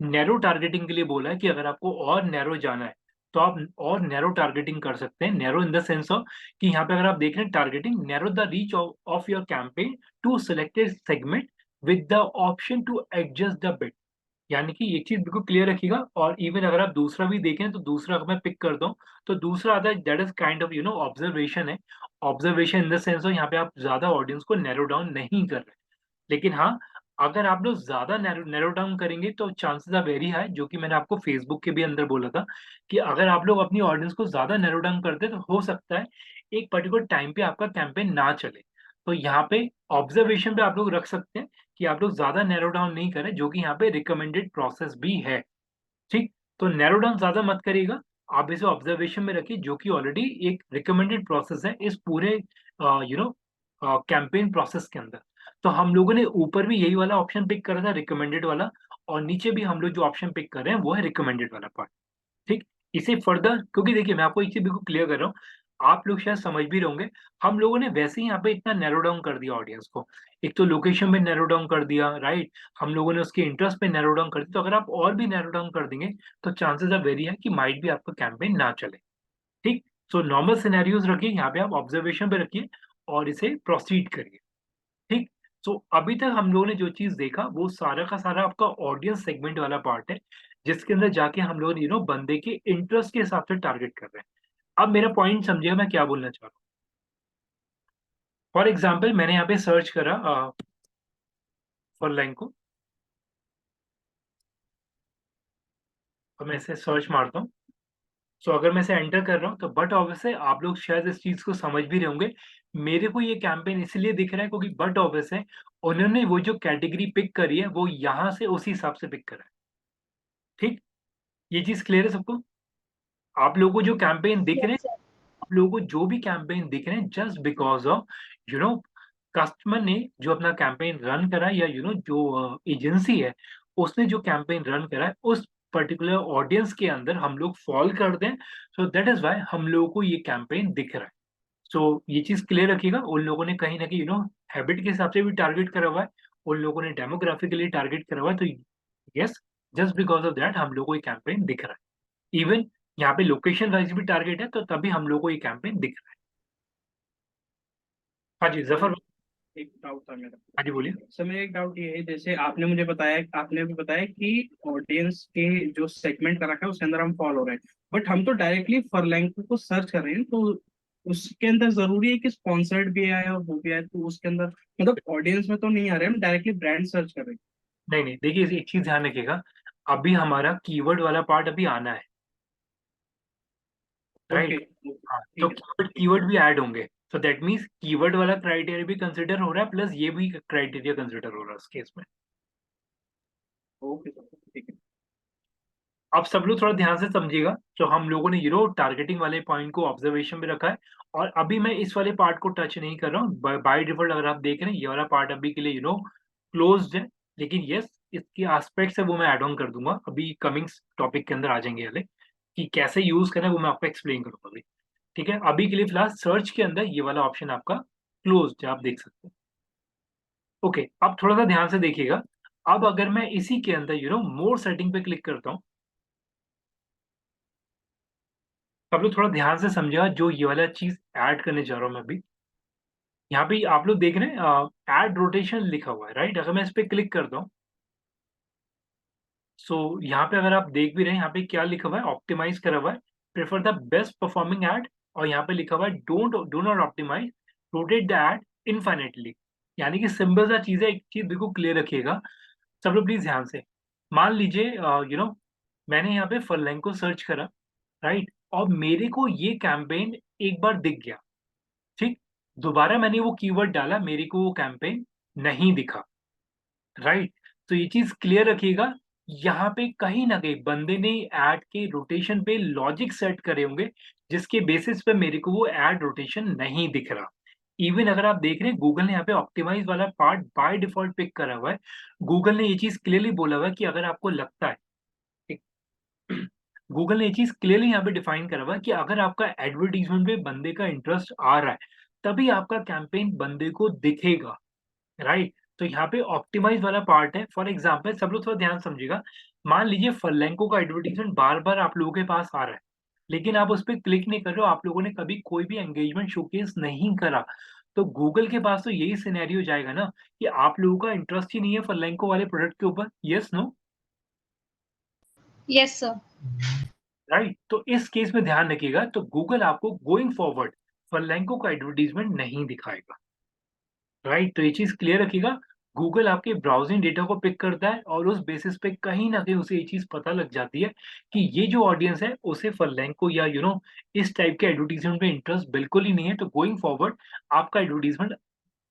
नैरो टारगेटिंग के लिए बोला है कि अगर आपको और नैरो जाना है, तो आप और नैरो टारगेटिंग कर सकते हैं। Narrow in the sense of कि यहाँ पे अगर आप देख रहे हैं targeting, narrow the reach of your campaign to selected segment with the option to adjust the bid. यानी कि एक चीज बिल्कुल क्लियर रखिएगा। और इवन अगर आप दूसरा भी देखें तो दूसरा अगर मैं पिक कर दूं तो दूसरा आता है that is kind of observation है। ऑब्जर्वेशन इन द सेंस हो यहाँ पे आप ज्यादा ऑडियंस को नैरो डाउन नहीं कर रहे। लेकिन हाँ, अगर आप लोग ज्यादा नैरो डाउन करेंगे तो चांसेस आर वेरी हाई, जो कि मैंने आपको फेसबुक के भी अंदर बोला था, कि अगर आप लोग अपनी ऑडियंस को ज्यादा नैरो डाउन करते तो हो सकता है एक पर्टिकुलर टाइम पे आपका कैंपेन ना चले। तो यहाँ पे ऑब्जर्वेशन पे आप लोग रख सकते हैं कि आप लोग ज्यादा नैरो डाउन नहीं करें, जो कि यहाँ पे रिकमेंडेड प्रोसेस भी है। ठीक, तो नैरो डाउन ज्यादा मत करिएगा, आप इसे ऑब्जर्वेशन में रखिए, जो कि ऑलरेडी एक रिकमेंडेड प्रोसेस है इस पूरे कैंपेन प्रोसेस के अंदर। तो हम लोगों ने ऊपर भी यही वाला ऑप्शन पिक करा था, रिकमेंडेड वाला, और नीचे भी हम लोग जो ऑप्शन पिक कर रहे हैं वो है रिकमेंडेड वाला पार्ट। ठीक, इसे फर्दर, क्योंकि देखिए मैं आपको एक चीज बिल्कुल क्लियर कर रहा हूँ, आप लोग शायद समझ भी रहे होंगे, हम लोगों ने वैसे ही यहाँ पे इतना नैरो डाउन कर दिया ऑडियंस को। एक तो लोकेशन पे नैरो डाउन कर दिया, राइट, हम लोगों ने उसके इंटरेस्ट पे नैरो डाउन कर दिया। तो अगर आप और भी नैरो डाउन कर देंगे तो चांसेस आर वेरी है कि माइट भी आपका कैंपेन ना चले। ठीक, सो नॉर्मल सिनेरियोज रखिए यहाँ पे, आप ऑब्जर्वेशन पे रखिए और इसे प्रोसीड करिए। ठीक, सो अभी तक हम लोगों ने जो चीज देखा वो सारा का सारा आपका ऑडियंस सेगमेंट वाला पार्ट है, जिसके अंदर जाके हम लोग बंदे के इंटरेस्ट के हिसाब से टारगेट कर रहे हैं। अब मेरा पॉइंट समझिएगा मैं क्या बोलना चाह रहा हूँ। फॉर एग्जाम्पल मैंने यहाँ पे सर्च करा फॉर लाइन को, और मैं इसे सर्च मारता हूँ। सो अगर मैं इसे एंटर कर रहा हूँ तो बट ऑब्वियस है आप लोग शायद इस चीज को समझ भी रहे होंगे, मेरे को ये कैंपेन इसलिए दिख रहा है क्योंकि बट ऑब्वियस है उन्होंने वो जो कैटेगरी पिक करी है वो यहाँ से उसी हिसाब से पिक करा है। ठीक, ये चीज क्लियर है सबको? आप लोगों को जो कैंपेन दिख रहे हैं, Yes, sir. आप लोगों को जो भी कैंपेन दिख रहे हैं, just because of you know customer ने जो अपना कैंपेन रन करा है, या जो एजेंसी है उसने जो कैंपेन रन करा है उस पर्टिकुलर ऑडियंस के अंदर हम लोग फॉल करते हैं। सो दैट इज वाई हम लोगों को ये कैंपेन दिख रहा है। सो ये चीज क्लियर रखिएगा, उन लोगों ने कहीं ना कहीं हैबिट के हिसाब से भी टारगेट करा हुआ है, उन लोगों ने डेमोग्राफिकली टारगेट करा हुआ है। तो yes, just because of that हम लोग को ये कैंपेन दिख रहा है। इवन यहाँ पे लोकेशन वाइज भी टारगेट है, तो तभी हम लोग को ये कैंपेन दिख रहा है। हाँ जी जफर, एक डाउट था मेरा। हाँ जी बोलिए। सर मेरा एक डाउट ये है, जैसे आपने भी बताया कि ऑडियंस के जो सेगमेंट कर रखा है उसके अंदर हम फॉलो हो रहे हैं, बट हम तो डायरेक्टली फरलैंक को सर्च कर रहे हैं, तो उसके अंदर जरूरी है कि स्पॉन्सर्ड भी आए और वो भी आए, तो उसके अंदर मतलब ऑडियंस में तो नहीं आ रहे, हम डायरेक्टली ब्रांड सर्च कर रहे नहीं नहीं, देखिए एक चीज ध्यान रखिएगा, अभी हमारा कीवर्ड वाला पार्ट अभी आना है, हैं। Okay, right. हाँ, तो ठीक है कीवर्ड कीवर्ड भी ऐड होंगे, सो दैट मीन्स कीवर्ड वाला क्राइटेरिया भी कंसिडर हो रहा है, प्लस ये भी क्राइटेरिया कंसिडर हो रहा है उस केस में। ओके सर, ठीक है। अब सब लोग थोड़ा ध्यान से समझिएगा, जो हम लोगों ने टारगेटिंग वाले पॉइंट को ऑब्जर्वेशन में रखा है, और अभी मैं इस वाले पार्ट को टच नहीं कर रहा हूँ। बाय डिफॉल्ट अगर आप देख रहे हैं ये वाला पार्ट अभी के लिए क्लोज्ड है, लेकिन यस इसके एस्पेक्ट्स है वो मैं ऐड ऑन कर दूंगा, अभी कमिंग टॉपिक के अंदर आ जाएंगे वाले, कि कैसे यूज करना है वो मैं आपको एक्सप्लेन करूंगा अभी। ठीक है, अभी के लिए फिलहाल सर्च के अंदर ये वाला ऑप्शन आपका क्लोज्ड है, आप देख सकते हैं। ओके, अब थोड़ा सा ध्यान से देखिएगा। अब अगर मैं इसी के अंदर मोर सेटिंग पे क्लिक करता हूँ, आप लोग थोड़ा ध्यान से समझिएगा, जो ये वाला चीज ऐड करने जा रहा हूँ मैं अभी। यहाँ पे आप लोग देख रहे हैं ऐड रोटेशन लिखा हुआ है, राइट। अगर मैं इस पे क्लिक करता हूँ, सो यहाँ पे अगर आप देख भी रहे हैं यहाँ पे क्या लिखा हुआ है, ऑप्टिमाइज करा हुआ है, prefer the best performing ad, और यहाँ पे लिखा हुआ है do not optimise, rotate the ad infinitely. यानी कि सिंपल सा चीज है, एक चीज बिल्कुल क्लियर रखिएगा सब लोग प्लीज ध्यान से। मान लीजिए मैंने यहाँ पे फरलैंग को सर्च करा, राइट, और मेरे को ये कैंपेन एक बार दिख गया। ठीक, दोबारा मैंने वो कीवर्ड डाला, मेरे को वो कैंपेन नहीं दिखा, राइट। तो ये चीज क्लियर रखिएगा, यहाँ पे कहीं ना कहीं बंदे ने एड के रोटेशन पे लॉजिक सेट करे होंगे, जिसके बेसिस पे मेरे को वो एड रोटेशन नहीं दिख रहा। इवन अगर आप देख रहे हैं गूगल ने यहाँ पे ऑप्टिमाइज वाला पार्ट बाय डिफॉल्ट पिक करा हुआ है। गूगल ने ये चीज क्लियरली बोला हुआ है कि अगर आपको लगता है, गूगल ने ये चीज क्लियरली यहाँ पे डिफाइन करा हुआ है कि अगर आपका एडवर्टीजमेंट पे बंदे का इंटरेस्ट आ रहा है तभी आपका कैंपेन बंदे को दिखेगा, राइट। तो यहाँ पे ऑप्टिमाइज वाला पार्ट है। फॉर एग्जाम्पल सब लोग थोड़ा ध्यान समझिएगा, मान लीजिए फरलैंको का एडवर्टीजमेंट बार बार आप लोगों के पास आ रहा है, लेकिन आप उस पर क्लिक नहीं कर रहे हो, आप लोगों ने कभी कोई भी एंगेजमेंट शोकेस नहीं करा, तो गूगल के पास तो यही सिनेरियो जाएगा ना कि आप लोगों का इंटरेस्ट ही नहीं है फरलैंको वाले प्रोडक्ट के ऊपर। Yes no? Yes sir. Right. तो इस केस में ध्यान रखिएगा, तो गूगल आपको गोइंग फॉरवर्ड फरलैंको का एडवर्टीजमेंट नहीं दिखाएगा। राइट, तो ये चीज क्लियर रखिएगा। गूगल आपके ब्राउजिंग डेटा को पिक करता है और उस बेसिस पे कहीं ना कहीं उसे ये चीज पता लग जाती है कि ये जो ऑडियंस है उसे फरलैंको या इस टाइप के एडवर्टीजमेंट में इंटरेस्ट बिल्कुल ही नहीं है, तो गोइंग फॉरवर्ड आपका एडवर्टीजमेंट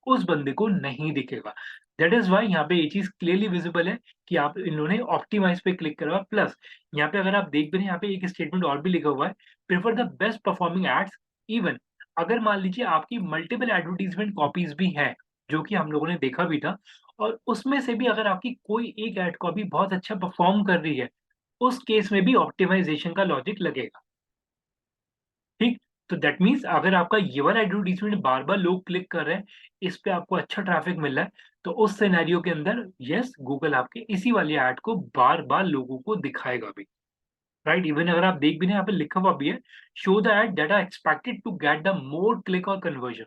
उस बंदे को नहीं दिखेगा। दैट इज वाई यहाँ पे ये चीज क्लियरली विजिबल है कि आप इन्होंने ऑप्टिमाइज पे क्लिक करा। प्लस यहाँ पे अगर आप देख भी रहे हैं, यहाँ पे एक स्टेटमेंट और भी लिखा हुआ है, prefer the best performing ads. Even अगर मान लीजिए आपकी मल्टीपल एडवर्टीजमेंट कॉपीज भी है, जो कि हम लोगों ने देखा भी था, और उसमें से भी अगर आपकी कोई एक एड कॉपी बहुत अच्छा परफॉर्म कर रही है, उस केस में भी ऑप्टिमाइजेशन का लॉजिक लगेगा। ठीक। तो दैट मीन्स अगर आपका ये वाला एडवर्टीजमेंट बार बार लोग क्लिक कर रहे हैं, इस पे आपको अच्छा ट्रैफिक मिल रहा है, तो उस सिनेरियो के अंदर यस गूगल आपके इसी वाली ऐड को बार बार लोगों को दिखाएगा भी। राइट। इवन अगर आप देख भी रहे हैं, यहाँ पे लिखा हुआ भी है, show the ad that are expected to get the more click और कन्वर्जन।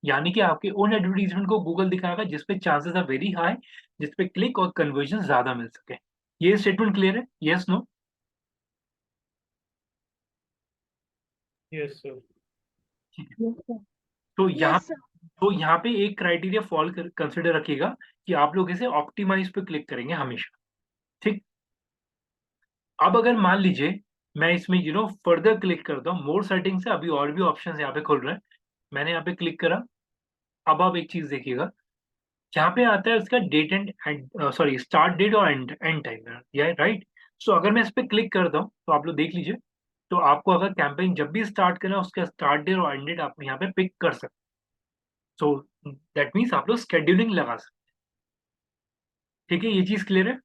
यानी कि आपके उन एडवर्टीजमेंट को गूगल दिखाएगा जिसपे चांसेस आर वेरी हाई, जिसपे क्लिक और कन्वर्जन ज्यादा मिल सके। ये स्टेटमेंट क्लियर है? Yes no? Yes sir. Yes, sir. तो यहाँ यस सर। तो यहाँ पे एक क्राइटेरिया फॉल कंसिडर रखिएगा कि आप लोग इसे ऑप्टिमाइज पे क्लिक करेंगे हमेशा। ठीक। अब अगर मान लीजिए मैं इसमें फर्दर क्लिक करता हूँ मोर सेटिंग से, अभी और भी ऑप्शन यहाँ पे खुल रहे हैं। मैंने यहाँ पे क्लिक करा। अब आप एक चीज देखिएगा, जहाँ पे आता है उसका date and sorry start date और एंड टाइम, या राइट। सो अगर मैं इस पे क्लिक करता हूँ तो आप लोग देख लीजिए, तो आपको अगर कैंपेन जब भी स्टार्ट करना है उसका स्टार्ट डेट और एंड डेट आप यहाँ पे पिक कर सकते हैं। सो दैट मीन्स आप लोग स्केड्यूलिंग लगा सकते हैं। ठीक है, ये चीज क्लियर है?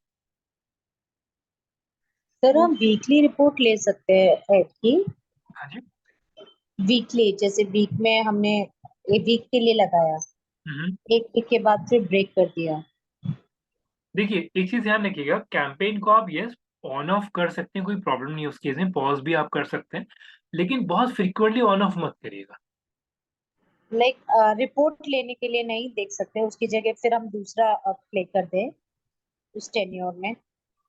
सर हम वीकली रिपोर्ट ले सकते हैं एड की? हाँ जी। वीकली, जैसे वीक में हमने एक वीक के लिए लगाया, हम्म। एक वीक के बाद फिर ब्रेक कर दिया। देखिए एक चीज ध्यान रखिएगा, कैंपेन को आप यस ऑन ऑफ कर सकते हैं, कोई प्रॉब्लम नहीं है उस केस में, पॉज भी आप कर सकते हैं, लेकिन बहुत फ्रिक्वेंटली ऑन ऑफ मत करिएगा। लाइक रिपोर्ट लेने के लिए नहीं देख सकते, उसकी जगह फिर हम दूसरा प्ले कर दें उस टेन्योर में?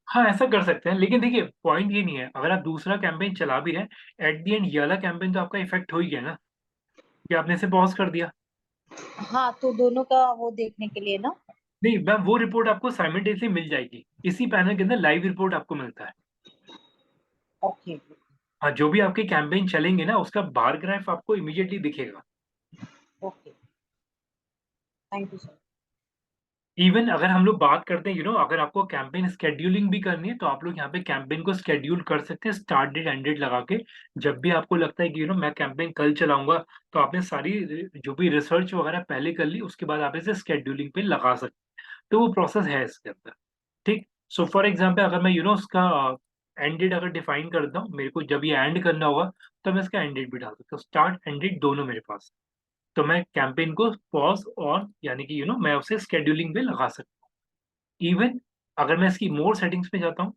हाँ ऐसा कर सकते हैं, लेकिन देखिए पॉइंट ये नहीं है, अगर आप दूसरा कैंपेन चला भी रहे, एट दी एंड ये वाला कैंपेन तो आपका इफेक्ट हो ही गया ना, कि आपने इसे पॉज कर दिया। हाँ, तो दोनों का वो देखने के लिए ना? नहीं मैम, वो रिपोर्ट आपको साइमल्टेनियसली मिल जाएगी, इसी पैनल के अंदर लाइव रिपोर्ट आपको मिलता है। ओके। हाँ, जो भी आपके कैंपेन चलेंगे ना उसका बार ग्राफ आपको इमीडिएटली दिखेगा। Okay, thank you sir. Even अगर हम लोग बात करते हैं अगर आपको कैंपेन स्केड्यूलिंग भी करनी है, तो आप लोग यहाँ पे कैंपेन को स्केड्यूल कर सकते हैं स्टार्ट डेट एंड डेट लगा के। जब भी आपको लगता है कि मैं कैंपेन कल चलाऊंगा, तो आपने सारी जो भी रिसर्च वगैरह पहले कर ली, उसके बाद आप इसे स्केड्यूलिंग पे लगा सकते हैं। तो वो प्रोसेस है इसके अंदर। ठीक। सो फॉर एग्जाम्पल अगर मैं उसका एंड डेट अगर डिफाइन करता हूँ, मेरे को जब ये एंड करना होगा, तो मैं इसका एंड डेट भी डाल सकता हूँ, स्टार्ट एंड डेट दोनों मेरे पास। तो मैं कैंपेन को पॉज और यानी कि मैं उसे स्केड्यूलिंग पे लगा सकता हूँ। इवन अगर मैं इसकी मोर सेटिंग्स पे जाता हूँ,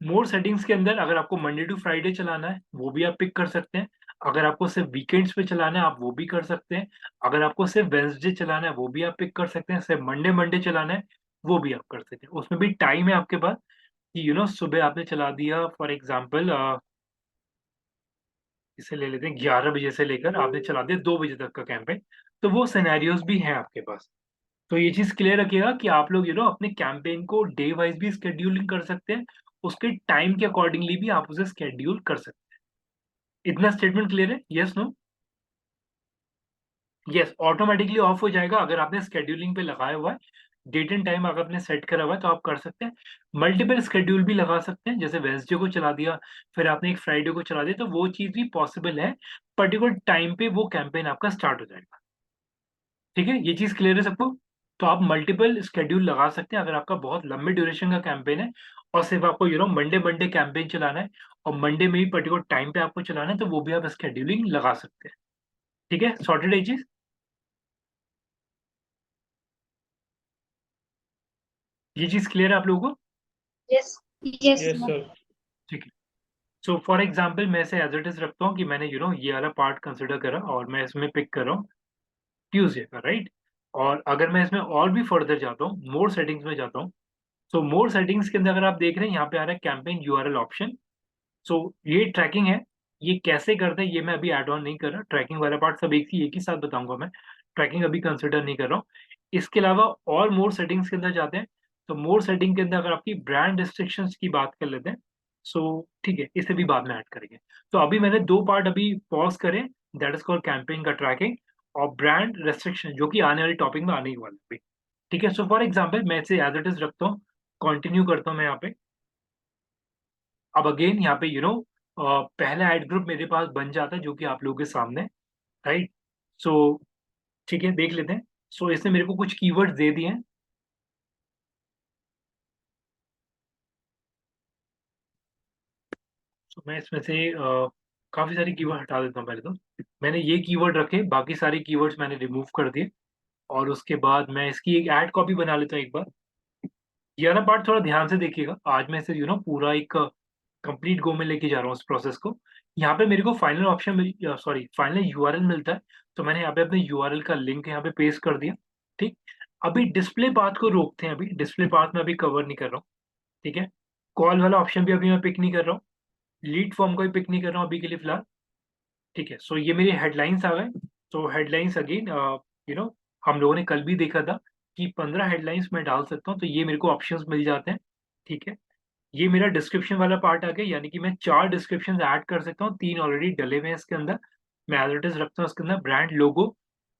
मोर सेटिंग्स के अंदर अगर आपको मंडे टू फ्राइडे चलाना है वो भी आप पिक कर सकते हैं। अगर आपको सिर्फ वीकेंड्स पे चलाना है आप वो भी कर सकते हैं। अगर आपको सिर्फ वेंसडे चलाना है वो भी आप पिक कर सकते हैं। सिर्फ मंडे मंडे चलाना है वो भी आप कर सकते हैं। उसमें भी टाइम है आपके पास कि सुबह आपने चला दिया फॉर एग्जाम्पल, इसे ले लेते हैं 11 बजे से लेकर आपने चला दिया 2 बजे तक का कैंपेन, तो वो सिनेरियोज भी हैं आपके पास। तो ये चीज क्लियर रखिएगा कि आप लोग अपने कैंपेन को डे वाइज भी स्केड्यूलिंग कर सकते हैं, उसके टाइम के अकॉर्डिंगली भी आप उसे स्केड्यूल कर सकते हैं। इतना स्टेटमेंट क्लियर है? Yes no? Yes, automatically off हो जाएगा अगर आपने स्केड्यूलिंग पे लगाया हुआ है। डेट एंड टाइम अगर आपने सेट करा हुआ है तो आप कर सकते हैं। मल्टीपल स्केड्यूल भी लगा सकते हैं, जैसे वेंसडे को चला दिया, फिर आपने एक फ्राइडे को चला दिया, तो वो चीज भी पॉसिबल है। पर्टिकुलर टाइम पे वो कैंपेन आपका स्टार्ट हो जाएगा। ठीक है, ये चीज क्लियर है सबको? तो आप मल्टीपल स्केड्यूल लगा सकते हैं अगर आपका बहुत लंबे ड्यूरेशन का कैंपेन है, और सिर्फ आपको मंडे मंडे कैंपेन चलाना है, और मंडे में ही पर्टिकुलर टाइम पे आपको चलाना है, तो वो भी आप स्केड्यूलिंग लगा सकते हैं। ठीक है, सॉर्टेड है चीज? ये चीज क्लियर है आप लोगों को? Yes. Yes yes ma'am. Sir. ठीक है। सो फॉर एग्जाम्पल मैं इसे एज इट इज रखता हूँ कि मैंने ये वाला पार्ट कंसिडर करा और मैं इसमें पिक कर रहा हूँ ट्यूसडे का, राइट। और अगर मैं इसमें और भी फर्दर जाता हूँ, मोर सेटिंग्स में जाता हूँ, सो मोर सेटिंग्स के अंदर अगर आप देख रहे हैं यहाँ पे आ रहा है कैंपेन यूआरएल ऑप्शन। सो ये ट्रैकिंग है, ये कैसे करते हैं ये मैं अभी एड ऑन नहीं कर रहा, ट्रैकिंग वाला पार्ट सब एक ही साथ बताऊंगा मैं, ट्रैकिंग अभी कंसिडर नहीं कर रहा हूँ। इसके अलावा और मोर सेटिंग्स के अंदर जाते हैं, तो मोर सेटिंग के अंदर अगर आपकी ब्रांड रिस्ट्रिक्शंस की बात कर लेते हैं, सो ठीक है, इसे भी बाद में ऐड करेंगे। तो अभी मैंने दो पार्ट अभी पॉज करे, दैट इज कॉल्ड कैंपेन का ट्रैकिंग और ब्रांड रेस्ट्रिक्शन, जो कि आने वाले टॉपिक में आने ही वाला है। ठीक है, सो फॉर एग्जाम्पल मैं इसे एज इट इज रखता हूँ, कंटिन्यू करता हूँ मैं यहाँ पे। अब अगेन यहाँ पे पहला एड ग्रुप मेरे पास बन जाता है जो कि आप लोगों के सामने, राइट। सो ठीक है, देख लेते हैं। सो इसने मेरे को कुछ कीवर्ड्स दे दिए हैं। सो मैं इसमें से काफी सारे कीवर्ड हटा देता हूँ। पहले तो मैंने ये कीवर्ड रखे, बाकी सारे कीवर्ड्स मैंने रिमूव कर दिए, और उसके बाद मैं इसकी एक ऐड कॉपी बना लेता हूँ एक बार। ये वाला पार्ट थोड़ा ध्यान से देखिएगा, आज मैं इसे पूरा एक कंप्लीट गो में लेके जा रहा हूँ उस प्रोसेस को। यहाँ पे मेरे को final option sorry final URL मिलता है, तो मैंने यहाँ पे अपने यूआरएल का लिंक यहाँ पे पेस्ट कर दिया। ठीक, अभी डिस्प्ले पाथ को रोकते हैं, अभी डिस्प्ले पाथ में अभी कवर नहीं कर रहा हूँ। ठीक है, कॉल वाला ऑप्शन भी अभी मैं पिक नहीं कर रहा हूँ, लीड फॉर्म को भी पिक नहीं कर रहा हूँ अभी के लिए फिलहाल। ठीक है, सो ये मेरी हेडलाइंस आ गए। तो हेडलाइंस अगेन हम लोगों ने कल भी देखा था कि 15 हेडलाइंस मैं डाल सकता हूँ, तो ये मेरे को ऑप्शंस मिल जाते हैं। ठीक है, ये मेरा डिस्क्रिप्शन वाला पार्ट आ गया, यानी कि मैं 4 डिस्क्रिप्शन ऐड कर सकता हूँ, 3 ऑलरेडी डले हुए हैं इसके अंदर। मैं एज इट इज रखता हूँ इसके अंदर ब्रांड लोगो।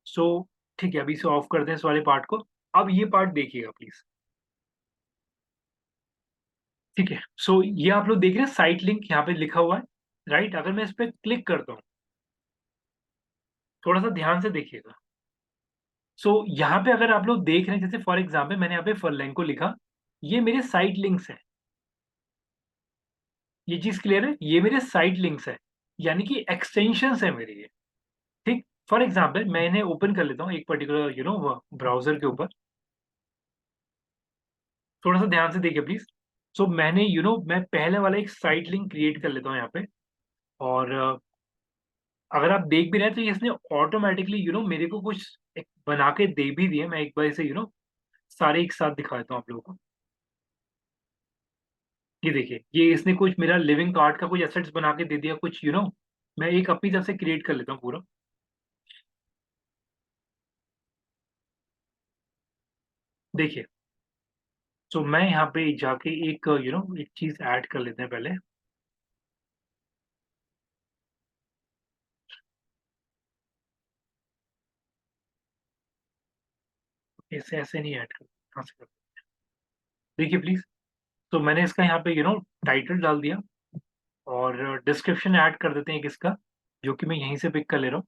सो ठीक है, अभी इसे ऑफ कर दें इस वाले पार्ट को। अब ये पार्ट देखिएगा प्लीज। ठीक है, सो ये आप लोग देख रहे हैं साइट लिंक यहाँ पे लिखा हुआ है, राइट। अगर मैं इस पर क्लिक करता हूँ, थोड़ा सा ध्यान से देखिएगा। सो यहाँ पे अगर आप लोग देख रहे हैं, जैसे फॉर एग्जाम्पल मैंने यहाँ पे फरलैंग को लिखा, ये मेरे साइट लिंक्स है। ये चीज क्लियर है, ये मेरे साइट लिंक्स है, यानी कि एक्सटेंशंस है मेरे ये। ठीक, फॉर एग्जाम्पल मैं इन्हें ओपन कर लेता हूँ एक पर्टिकुलर ब्राउजर के ऊपर, थोड़ा सा ध्यान से देखिए प्लीज। सो मैंने मैं पहले वाला एक साइट लिंक क्रिएट कर लेता हूँ यहाँ पे, और अगर आप देख भी रहे हैं तो ये इसने ऑटोमेटिकली मेरे को कुछ एक बना के दे भी दिए। मैं एक बार इसे सारे एक साथ दिखा देता हूँ आप लोगों को। ये देखिए, ये इसने कुछ मेरा लिविंग कार्ड का कुछ एसेट्स बना के दे दिया कुछ मैं एक अपनी तरफ से क्रिएट कर लेता हूँ पूरा। देखिए, सो मैं यहाँ पे जाके एक एक चीज ऐड कर लेते हैं पहले। ऐसे ऐसे नहीं ऐड कर, कहाँ से कर, देखिए प्लीज। तो मैंने इसका यहाँ पे टाइटल डाल दिया, और डिस्क्रिप्शन ऐड कर देते हैं एक इसका, जो कि मैं यहीं से पिक कर ले रहा हूँ।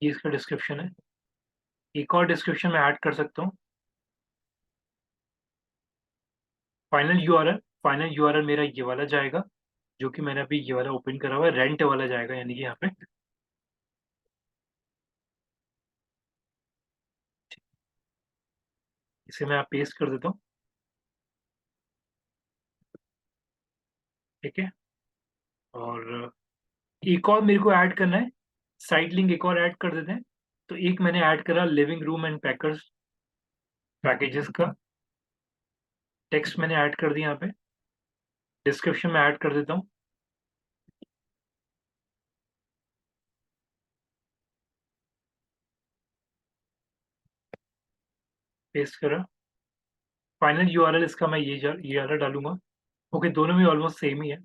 ये इसका डिस्क्रिप्शन है। एक और डिस्क्रिप्शन मैं ऐड कर सकता हूँ, फाइनल यूआरएल मेरा ये वाला जाएगा, जो कि मैंने अभी ये वाला ओपन करा हुआ है, रेंट वाला जाएगा, यानी कि यहाँ पे इसे मैं पेस्ट कर देता हूँ। ठीक है, और एक और मेरे को ऐड करना है, साइड लिंक एक और ऐड कर देते हैं। तो एक मैंने ऐड करा living room and packers packages का टेक्स्ट मैंने ऐड कर दिया यहाँ पे, डिस्क्रिप्शन में ऐड कर देता हूँ। पेस्ट करा, फाइनल यूआरएल इसका मैं ये वाला डालूंगा। ओके, दोनों में ऑलमोस्ट सेम ही है।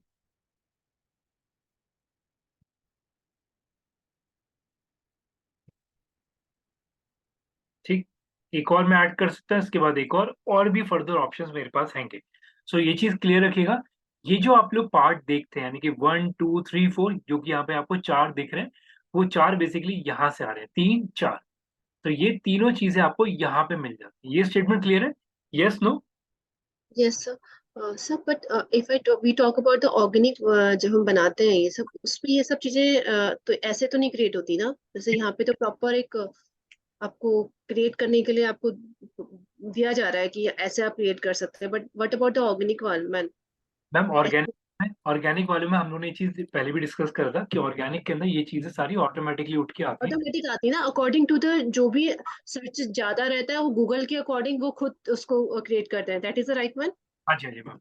ठीक, एक और मैं ऐड कर सकता हूँ इसके बाद एक और भी फर्दर ऑप्शंस मेरे पास हैंगे। सो ये चीज क्लियर रखिएगा। ये जो आप लोग पार्ट देखते हैं, यानी कि 1 2 3 4, जो कि यहाँ पे आपको 4 दिख रहे हैं, वो 4 बेसिकली यहाँ से आ रहे हैं, 3 4। तो ये तीनों चीजें आपको यहाँ पे मिल जाती है। ये स्टेटमेंट क्लियर है? Yes, no? Yes, sir. Sir, but if we talk about the organic जब हम बनाते हैं ये सब, उसमें ये सब चीजें तो ऐसे तो नहीं क्रिएट होती ना। जैसे यहाँ पे तो प्रॉपर एक आपको क्रिएट करने के लिए आपको दिया जा रहा है कि ऐसे आप क्रिएट कर सकते हैं, but what about the organic one man? Ma'am organic organic वाले में हम लोगों ने ये चीज पहले भी डिस्कस करा था कि ऑर्गेनिक के अंदर ये चीजें सारी ऑटोमेटिकली उठ के आती हैं। ऑटोमेटिक आती है ना, अकॉर्डिंग टू द जो भी सर्च ज्यादा रहता है वो गूगल के अकॉर्डिंग वो खुद उसको क्रिएट करते हैं। That is the right one. हाँ जी, हाँ जी मैम।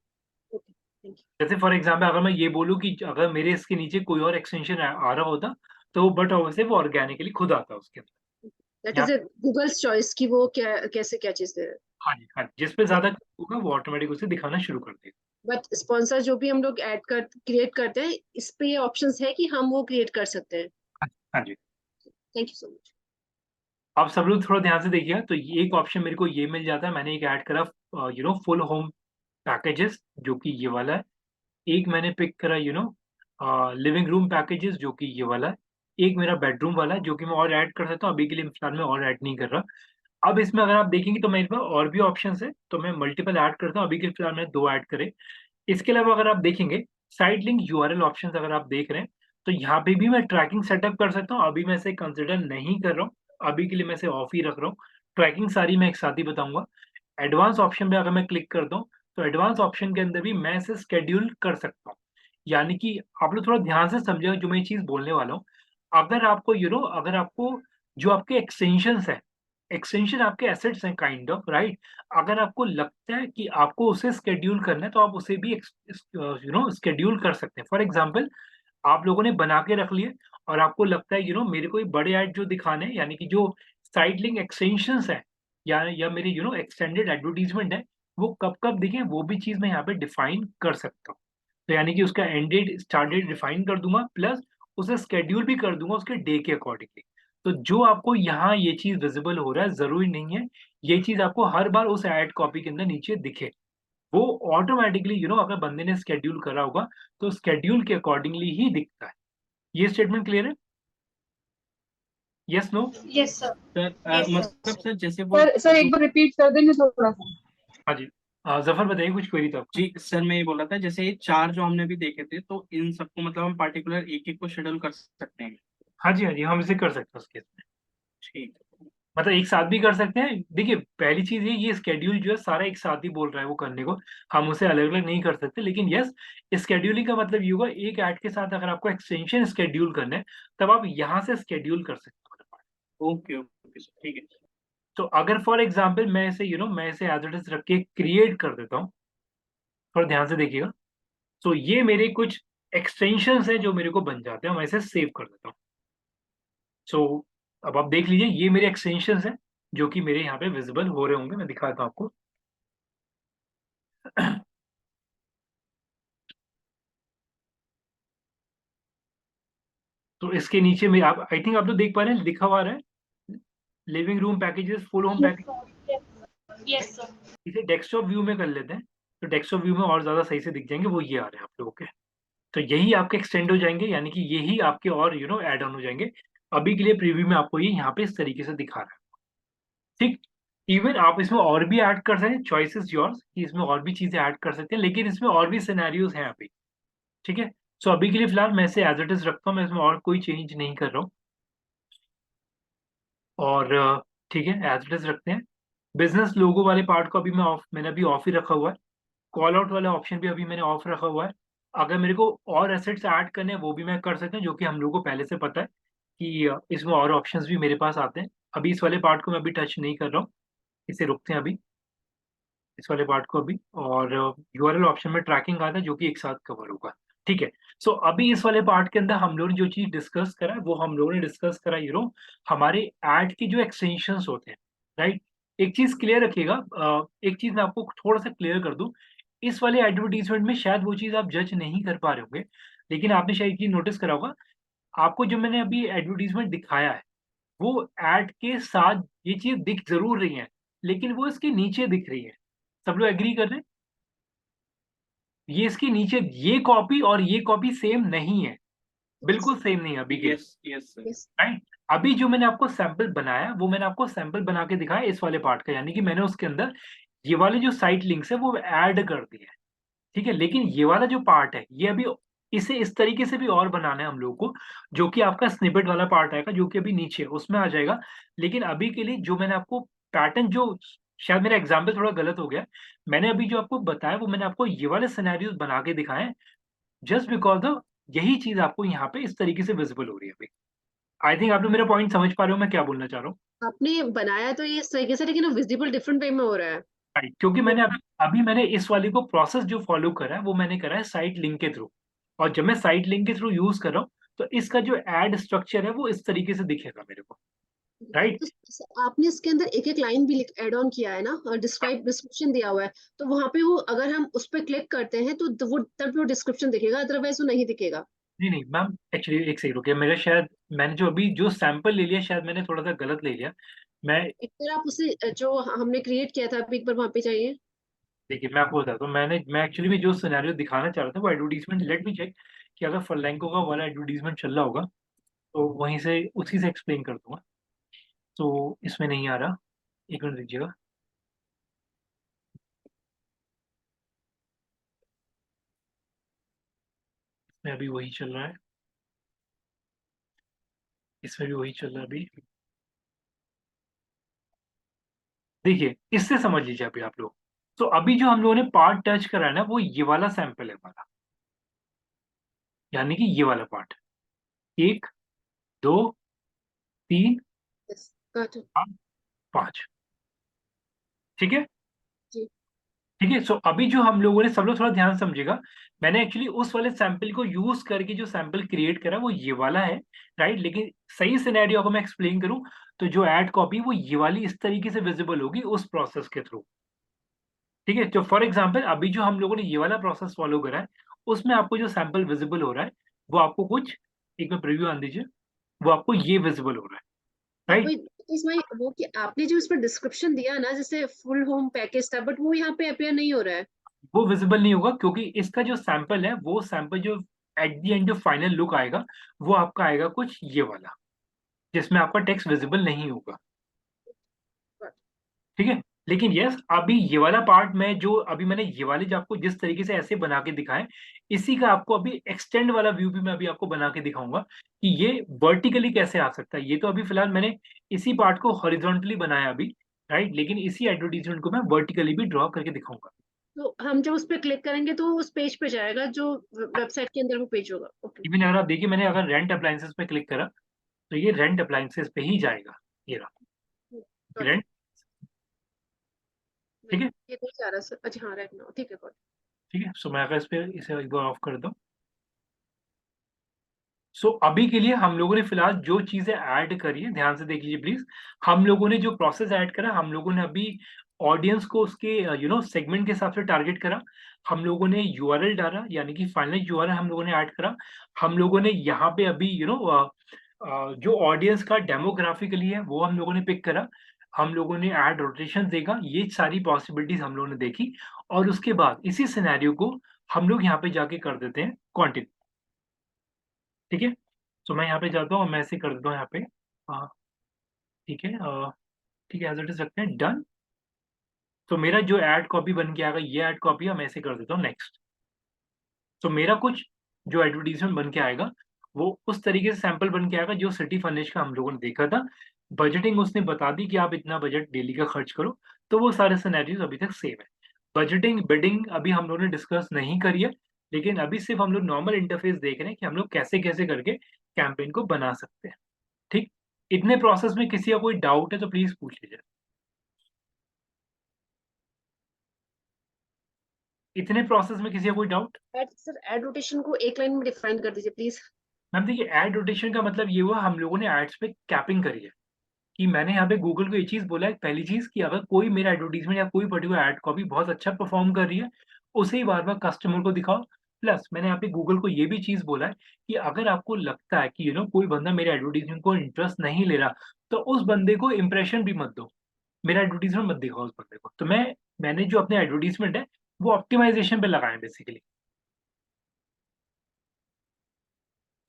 ओके, थैंक जैसे फॉर एग्जाम्पल अगर मैं ये बोलूँ कि अगर मेरे इसके नीचे कोई और एक्सटेंशन आ रहा होता तो बट ऑब्वियसली वो ऑर्गेनिकली खुद आता उसके अंदर। यू। दैट यहाँ इज गूगल्स चॉइस की वो क्या कैसे क्या चीज है। हाँ जी, हाँ जी, जिस पे ज्यादा होगा वो ऑटोमेटिक उसे दिखाना शुरू कर देगा। बट स्पॉन्सर जो भी हम लोग क्रिएट करते हैं, इस पे ये ऑप्शंस है कि हम वो क्रिएट कर सकते हैं। हाँ जी। Thank you so much. आप सब लोग थोड़ा ध्यान से देखिएगा तो ये एक ऑप्शन मेरे को ये मिल जाता है, मैंने एक ऐड करा फुल होम पैकेजेस जो कि ये वाला है। एक मैंने पिक करा लिविंग रूम पैकेजेस जो कि ये वाला है। एक मेरा बेडरूम वाला है जो कि मैं और ऐड कर सकता हूँ, अभी के लिए फिलहाल मैं और ऐड नहीं कर रहा। अब इसमें अगर आप देखेंगे तो मेरे पास और भी ऑप्शंस है, तो मैं मल्टीपल ऐड करता हूँ, अभी के फिलहाल मैंने 2 ऐड करे। इसके अलावा अगर आप देखेंगे साइड लिंक यूआरएल ऑप्शंस अगर आप देख रहे हैं तो यहाँ पे भी मैं ट्रैकिंग सेटअप कर सकता हूँ, अभी मैं इसे कंसिडर नहीं कर रहा हूँ, अभी के लिए मैं इसे ऑफ ही रख रहा हूँ। ट्रैकिंग सारी मैं एक साथ ही बताऊंगा। एडवांस ऑप्शन पे अगर मैं क्लिक करता हूँ तो एडवांस ऑप्शन के अंदर भी मैं इसे स्केड्यूल कर सकता हूँ। यानी कि आप लोग थोड़ा ध्यान से समझेगा जो मैं ये चीज बोलने वाला हूँ। अगर आपको अगर आपको जो आपके एक्सटेंशंस है, एक्सटेंशन आपके एसेट्स हैं काइंड ऑफ राइट। अगर आपको लगता है कि आपको उसे स्केड्यूल करना है तो आप उसे भी स्केड्यूल कर सकते हैं। फॉर एग्जाम्पल आप लोगों ने बना के रख लिए और आपको लगता है मेरे को ये बड़े ऐड जो दिखाने हैं यानी कि जो साइड लिंक एक्सटेंशंस है या मेरे एक्सटेंडेड एडवर्टीजमेंट है वो कब कब दिखे वो भी चीज मैं यहाँ पे डिफाइन कर सकता हूँ। तो यानी कि उसका end date start date define कर दूंगा प्लस उसे स्केड्यूल भी कर दूंगा उसके डे के अकॉर्डिंगली। तो जो आपको यहाँ ये चीज विजिबल हो रहा है जरूरी नहीं है ये चीज आपको हर बार उस ऐड कॉपी के अंदर नीचे दिखे। वो ऑटोमेटिकली अगर बंदे ने स्केड्यूल करा होगा तो स्केड्यूल के अकॉर्डिंगली ही दिखता है। ये स्टेटमेंट क्लियर है? Yes no? Yes sir. Sir yes sir. मतलब सर जैसे वो सर एक बार रिपीट कर देंगे थोड़ा सा। हाँ जी। जफर बताइए कुछ क्वेरी था आपका? जी सर, मैं ये बोल रहा था जैसे ये 4 जो हमने भी देखे थे तो इन सबको मतलब हम पार्टिकुलर एक एक को शेड्यूल कर सकते हैं। हाँ जी, हाँ जी, हम इसे कर सकते हैं उस केस में। ठीक है। मतलब एक साथ भी कर सकते हैं। देखिए पहली चीज ये स्केड्यूल जो है सारा एक साथ ही बोल रहा है वो करने को, हम उसे अलग अलग नहीं कर सकते। लेकिन यस स्केड्यूलिंग का मतलब ये होगा एक ऐड के साथ अगर आपको एक्सटेंशन स्केड्यूल करना है तब आप यहाँ से स्केड्यूल कर सकते हो। ओके ओके सर, ठीक है। तो अगर फॉर एग्जाम्पल मैं इसे मैं इसे एज इट इज रख के क्रिएट कर देता हूँ, थोड़ा ध्यान से देखिएगा। तो ये मेरे कुछ एक्सटेंशंस हैं जो मेरे को बन जाते हैं, मैं इसे सेव कर देता हूँ। सो अब आप देख लीजिए ये मेरे एक्सटेंशंस हैं जो कि मेरे यहाँ पे विजिबल हो रहे होंगे, मैं दिखाता हूँ आपको। तो इसके नीचे में आप आई थिंक आप लोग देख पा रहे हैं लिखा हुआ आ रहा है living room packages full home package. Yes sir. इसे डेस्कटॉप व्यू में कर लेते हैं तो डेस्कटॉप व्यू में और ज्यादा सही से दिख जाएंगे, वो ये आ रहे हैं आप लोगों के। तो यही आपके एक्सटेंड हो जाएंगे यानी कि यही आपके और ऐड ऑन हो जाएंगे। अभी के लिए प्रीव्यू में आपको ये यहाँ पे इस तरीके से दिखा रहा है। ठीक। इवन आप इसमें और भी ऐड कर सकते हैं, चॉइसेस योर्स कि इसमें और भी चीजें ऐड कर सकते हैं, लेकिन इसमें और भी सिनेरियोज हैं अभी। ठीक है। सो अभी के लिए फिलहाल मैं इसे एज इट इज रखता हूँ, मैं इसमें और कोई चेंज नहीं कर रहा हूँ। और ठीक है एज इट इज रखते हैं। बिजनेस लोगो वाले पार्ट को अभी मैंने अभी ऑफ ही रखा हुआ है। कॉल आउट वाला ऑप्शन भी अभी मैंने ऑफ रखा हुआ है। अगर मेरे को और एसेट्स ऐड करने हैं वो भी मैं कर सकता हूँ जो कि हम लोगों को पहले से पता है कि इसमें और ऑप्शंस भी मेरे पास आते हैं। अभी इस वाले पार्ट को मैं अभी टच नहीं कर रहा हूँ, इसे रुकते हैं अभी इस वाले पार्ट को अभी। और यूआरएल ऑप्शन में ट्रैकिंग आता है जो कि एक साथ कवर होगा। ठीक है। सो अभी इस वाले पार्ट के अंदर हम लोगों ने जो चीज डिस्कस करा है वो हम लोगों ने डिस्कस करा हमारे ऐड के जो एक्सटेंशंस होते हैं राइट। एक चीज क्लियर रखिएगा, एक चीज मैं आपको थोड़ा सा क्लियर कर दूं। इस वाले एडवर्टीजमेंट में शायद वो चीज आप जज नहीं कर पा रहे होंगे, लेकिन आपने शायद ये नोटिस करा होगा आपको जो मैंने अभी एडवर्टीजमेंट दिखाया है वो ऐड के साथ ये चीज दिख जरूर रही है लेकिन वो इसके नीचे दिख रही है। सब लोग एग्री कर रहे हैं? ये इसके नीचे ये कॉपी और ये कॉपी सेम नहीं है, बिल्कुल सेम नहीं है अभी के। Yes yes sir. Yes. Right. अभी जो मैंने आपको सैंपल बनाया वो मैंने आपको सैंपल बना के दिखाया इस वाले पार्ट का, यानी कि मैंने उसके अंदर ये वाले जो साइट लिंक्स है वो ऐड कर दिए हैं। ठीक है। लेकिन ये वाला जो पार्ट है ये अभी इसे इस तरीके से भी और बनाना है हम लोगों को, जो कि आपका स्निपेट वाला पार्ट आएगा जो कि अभी नीचे है, उसमें आ जाएगा। लेकिन अभी के लिए जो मैंने आपको पैटर्न जो शायद मेरा एग्जाम्पल थोड़ा गलत हो गया, मैंने अभी जो आपको बताया वो मैंने आपको ये वाले सिनेरियोस बना के दिखाए हैं जस्ट बिकॉज ऑफ यही चीज आपको यहाँ पे इस तरीके से विजिबल हो रही है अभी। आई थिंक आप लोग मेरा पॉइंट समझ पा रहे हो मैं क्या बोलना चाह रहा हूँ। आपने बनाया तो ये इस तरीके से, लेकिन विजिबल डिफरेंट वे में हो रहा है। राइट, क्योंकि मैंने अभी मैंने इस वाले को प्रोसेस जो फॉलो करा है वो मैंने करा है साइट लिंक के थ्रू, और जब मैं साइट लिंक के थ्रू यूज कर रहा हूँ तो इसका जो एड स्ट्रक्चर है वो इस तरीके से दिखेगा मेरे को। राइट, तो आपने इसके अंदर एक एक लाइन भी ऐड ऑन किया है ना, और डिस्क्रिप्शन दिया हुआ है, तो वहां पे वो अगर हम उस पर क्लिक करते हैं तो वो तब वो डिस्क्रिप्शन दिखेगा, अदरवाइज वो नहीं दिखेगा। नहीं नहीं मैम, एक्चुअली एक सेकंड रुकिए, मेरा शायद मैंने जो अभी जो सैंपल ले लिया शायद मैंने थोड़ा सा गलत ले लिया। मैं एक बार आप उसे जो हमने क्रिएट किया था, अभी एक बार वहां पे जाइए। देखिए मैं आपको बताता हूँ, मैं एक्चुअली भी जो सिनेरियो दिखाना चाह रहा था वो एडवर्टीजमेंट, लेट मी चेक कि अगर फरलैंको का वाला एडवर्टीजमेंट चल रहा होगा तो वहीं से उसी से एक्सप्लेन कर दूंगा। तो इसमें नहीं आ रहा, एक मिनट दीजिएगा। इसमें अभी वही चल रहा है, इसमें भी वही चल रहा है अभी। देखिए इससे समझ लीजिए अभी आप लोग। तो अभी जो हम लोगों ने पार्ट टच करा है ना वो ये वाला सैंपल है हमारा, यानी कि ये वाला पार्ट, 1 2 3 Yes, got it. 4 5। ठीक है, जी। ठीक है। सो अभी जो हम लोगों ने, सब लोग थोड़ा ध्यान समझेगा, मैंने एक्चुअली उस वाले सैंपल को यूज करके जो सैंपल क्रिएट करा वो ये वाला है। राइट, लेकिन सही सिनेरियो को मैं एक्सप्लेन करूं तो जो एड कॉपी वो ये वाली इस तरीके से विजिबल होगी उस प्रोसेस के थ्रू। ठीक है, तो फॉर एग्जाम्पल अभी जो हम लोगों ने ये वाला प्रोसेस फॉलो करा है उसमें आपको जो सैंपल विजिबल हो रहा है वो आपको कुछ, एक बार प्रीव्यू आने दीजिए, वो आपको ये विजिबल हो रहा है। राइट, वही इसमें वो कि आपने जो इसमें डिस्क्रिप्शन दिया ना, जैसे फुल होम पैकेज था, बट वो यहाँ पे अपेयर नहीं हो रहा है। वो विजिबल नहीं होगा क्योंकि इसका जो सैंपल है वो सैंपल जो एट द एंड जो फाइनल लुक आएगा वो आपका आएगा कुछ ये वाला, जिसमें आपका टेक्स्ट विजिबल नहीं होगा। ठीक है, लेकिन यस अभी ये वाला पार्ट में जो अभी मैंने ये वाले जो आपको जिस तरीके से ऐसे बना के दिखाए, इसी का आपको अभी एक्सटेंड वाला व्यू भी मैं अभी आपको बना के दिखाऊंगा कि ये वर्टिकली कैसे आ सकता है। ये तो अभी फिलहाल मैंने इसी पार्ट को हॉरिजॉन्टली बनाया अभी। राइट, लेकिन इसी एडवर्टीजमेंट को मैं वर्टिकली भी ड्रॉ करके दिखाऊंगा। तो हम जब उस पर क्लिक करेंगे तो उस पेज पे जाएगा, जो वेबसाइट के अंदर वो पेज होगा। ओके। इवन अगर आप देखिए मैंने अगर रेंट अप्लायंसेस पे क्लिक करा तो ये रेंट अप्लायंसेस पे ही जाएगा, ये रहा रेंट। ठीक नहीं, है, ये नहीं जा रहा सर। अच्छा हाँ, राइट नाउ ठीक है, got it। ठीक है। सो मैं अगर इस पे इसे एक बार ऑफ कर दूं, सो अभी के लिए हम लोगों ने फिलहाल जो चीजें ऐड करी है ध्यान से देख लीजिए प्लीज। हम लोगों ने जो प्रोसेस ऐड करा, हम लोगों ने अभी ऑडियंस को उसके सेगमेंट के हिसाब से टारगेट करा। हम लोगों ने यूआरएल डाला, यानी कि फाइनल यूआरएल हम लोगों ने ऐड करा। हम लोगों ने यहाँ पे अभी जो ऑडियंस का डेमोग्राफिकली है वो हम लोगों ने पिक करा। हम लोगों ने ऐड रोटेशन देगा, ये सारी पॉसिबिलिटीज हम लोगों ने देखी। और उसके बाद इसी सिनेरियो को हम लोग यहाँ पे जाके कर देते हैं क्वांटिटी। ठीक है, तो मैं यहाँ पे जाता हूँ और मैं ऐसे कर देता हूँ यहाँ पे। हाँ, ठीक है, ठीक है, एज इट इज रखते हैं डन। तो मेरा जो ऐड कॉपी बन के आएगा ये ऐड कॉपी, मैं ऐसे कर देता हूँ नेक्स्ट। तो मेरा कुछ जो एडवर्टीजमेंट बन के आएगा वो उस तरीके से सैंपल बन के आएगा जो सिटी फर्निश का हम लोगों ने देखा था। बजटिंग उसने बता दी कि आप इतना बजट डेली का खर्च करो, तो वो सारे सिनेरियोज अभी तक सेम है। बजटिंग बिडिंग अभी हम लोगों ने डिस्कस नहीं करी है, लेकिन अभी सिर्फ हम लोग नॉर्मल इंटरफेस देख रहे हैं कि हम लोग कैसे कैसे करके कैंपेन को बना सकते हैं। ठीक, इतने प्रोसेस में किसी का कोई डाउट है तो प्लीज पूछ लीजिए। इतने प्रोसेस में किसी का कोई डाउट? सर एड रोटेशन को एक लाइन में डिफाइन कर दीजिए प्लीज। मैम देखिए एड रोटेशन का मतलब ये हुआ हम लोगों ने एड्स पे कैपिंग करी है, कि मैंने यहाँ पे गूगल को ये चीज बोला है, पहली चीज कि अगर कोई मेरा एडवर्टीजमेंट या कोई पर्टिकुलर एड कॉपी बहुत अच्छा परफॉर्म कर रही है उसे ही बार बार कस्टमर को दिखाओ। प्लस मैंने यहाँ पे गूगल को ये भी चीज बोला है कि अगर आपको लगता है कि कोई बंदा मेरे एडवर्टीजमेंट को इंटरेस्ट नहीं ले रहा तो उस बंदे को इंप्रेशन भी मत दो, मेरा एडवर्टीजमेंट मत दिखाओ उस बंदे को। तो मैंने जो अपने एडवर्टीजमेंट है वो ऑप्टिमाइजेशन पे लगाए बेसिकली।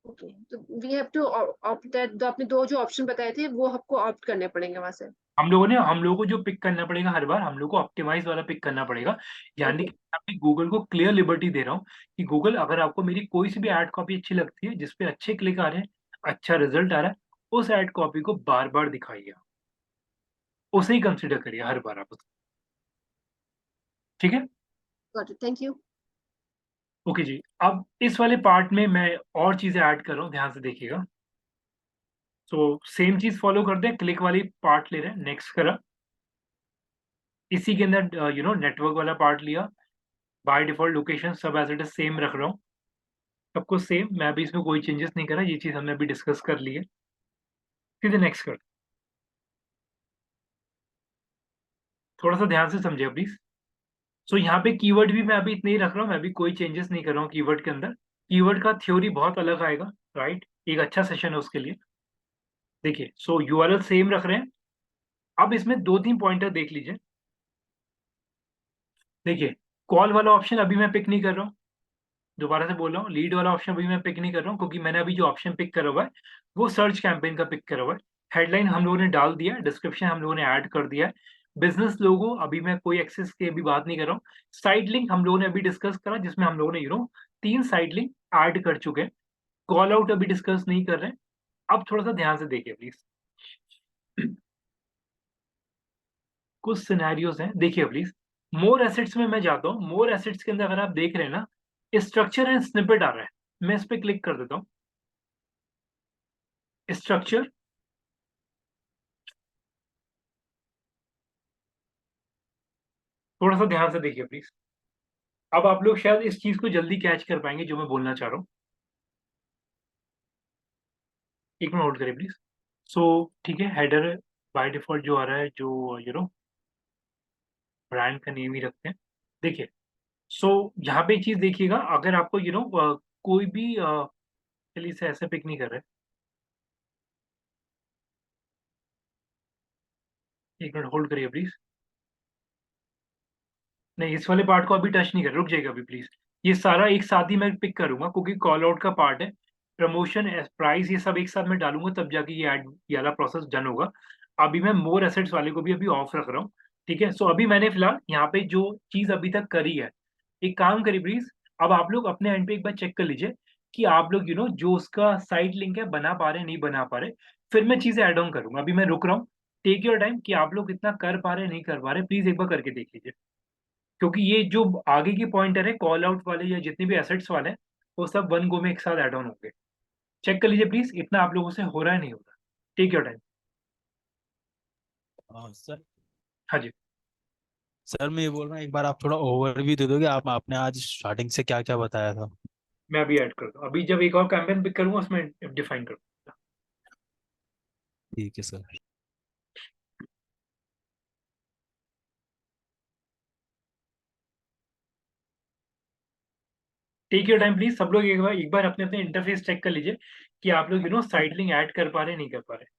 ओके, तो we have to opt that, जो आपने दो जो ऑप्शन बताए थे वो आपको ऑप्ट करने पड़ेंगे वहां से। हम लोगों को जो पिक करना पड़ेगा हर बार हम लोग को ऑप्टिमाइज वाला पिक करना पड़ेगा। यानी ओके। कि मैं अभी गूगल को क्लियर लिबर्टी दे रहा हूँ कि गूगल अगर आपको मेरी कोई सी भी एड कॉपी अच्छी लगती है जिसपे अच्छे क्लिक आ रहे हैं, अच्छा रिजल्ट आ रहा है, उस एड कॉपी को बार बार दिखाइए, उसे ही कंसिडर करिए हर बार आप उसे। ठीक है, got it, thank you. Okay जी, अब इस वाले पार्ट में मैं और चीजें ऐड कर रहा हूँ, ध्यान से देखिएगा। सो सेम चीज फॉलो करते हैं, क्लिक वाली पार्ट ले रहे हैं, नेक्स्ट करा, इसी के अंदर नेटवर्क वाला पार्ट लिया, बाय डिफॉल्ट लोकेशन सब एज इट इज सेम रख रहा हूँ, सब कुछ सेम, मैं अभी इसमें कोई चेंजेस नहीं करा, ये चीज हमने अभी डिस्कस कर ली है। सीधे नेक्स्ट कर, थोड़ा सा ध्यान से समझिए प्लीज। सो यहाँ पे कीवर्ड भी मैं अभी इतने ही रख रहा हूँ, मैं अभी कोई चेंजेस नहीं कर रहा हूँ कीवर्ड के अंदर। कीवर्ड का थ्योरी बहुत अलग आएगा, राइट, एक अच्छा सेशन है उसके लिए। देखिए, सो यूआरएल सेम रख रहे हैं। अब इसमें दो तीन पॉइंटर देख लीजिए। देखिए, कॉल वाला ऑप्शन अभी मैं पिक नहीं कर रहा हूँ, दोबारा से बोल रहा हूँ, लीड वाला ऑप्शन अभी मैं पिक नहीं कर रहा हूँ, क्योंकि मैंने अभी जो ऑप्शन पिक करा हुआ है वो सर्च कैंपेन का पिक करा हुआ है। हेडलाइन हम लोगों ने डाल दिया है, डिस्क्रिप्शन हम लोगों ने ऐड कर दिया है, बिजनेस लोगो अभी मैं कोई एक्सेस की अभी बात नहीं कर रहा हूँ। साइड लिंक हम लोगों ने अभी डिस्कस करा, जिसमें हम लोगों ने 3 साइड लिंक ऐड कर चुके हैं। कॉल आउट अभी डिस्कस नहीं कर रहे हैं। अब थोड़ा सा ध्यान से देखिए प्लीज, कुछ सिनेरियोज हैं, देखिए प्लीज। मोर एसेट्स में मैं जाता हूँ, मोर एसेट्स के अंदर अगर आप देख रहे हैं ना, स्ट्रक्चर एंड स्निपेट आ रहा है, मैं इस पे क्लिक कर देता हूँ। स्ट्रक्चर, थोड़ा सा ध्यान से देखिए प्लीज। अब आप लोग शायद इस चीज को जल्दी कैच कर पाएंगे जो मैं बोलना चाह रहा हूँ। एक मिनट होल्ड करिए प्लीज। सो ठीक है, हेडर बाय डिफॉल्ट जो आ रहा है, जो ब्रांड का नेम ही रखते हैं। देखिए, सो यहाँ पे एक चीज देखिएगा, अगर आपको कोई भी चलिए इसे ऐसे पिक नहीं कर रहे, एक मिनट होल्ड करिए प्लीज। नहीं, इस वाले पार्ट को अभी टच नहीं कर, रुक जाएगा अभी प्लीज। ये सारा एक साथ ही मैं पिक करूंगा, क्योंकि कॉल आउट का पार्ट है, प्रमोशन, प्राइस, ये सब एक साथ मैं डालूंगा, तब जाके ये ऐड ये वाला प्रोसेस डन होगा। अभी मैं मोर एसेट्स वाले को भी अभी ऑफ रख रहा हूँ। ठीक है, सो अभी मैंने फिलहाल यहाँ पे जो चीज अभी तक करी है, एक काम करिए प्लीज। अब आप लोग अपने एंड पे एक बार चेक कर लीजिए कि आप लोग जो उसका साइट लिंक है बना पा रहे नहीं बना पा रहे, फिर मैं चीजें ऐड ऑन करूंगा। अभी मैं रुक रहा हूँ, टेक योर टाइम, कि आप लोग कितना कर पा रहे नहीं कर पा रहे, प्लीज एक बार करके देख लीजिए। क्योंकि ये जो आगे की पॉइंटर है कॉल आउट वाले या जितने भी एसेट्स वाले हैं, वो सब वन गो में एक साथ ऐड ऑन होंगे। चेक कर लीजिए प्लीज, इतना आप लोगों से हो रहा है नहीं हो रहा। Take your time. सर हाँ जी, सर मैं ये बोल रहा हूँ, एक बार आप थोड़ा ओवरव्यू दे दोगे, आप आपने आज स्टार्टिंग से क्या क्या बताया था। मैं अभी ऐड कर दूँ, अभी जब एक और कैंपेन पिक करूंगा उसमें डिफाइन करूंगा। ठीक है sir. Take your time please, सब लोग एक बार अपने अपने इंटरफेस चेक कर लीजिए कि आप लोग साइड लिंक ऐड कर पा रहे नहीं कर पा रहे।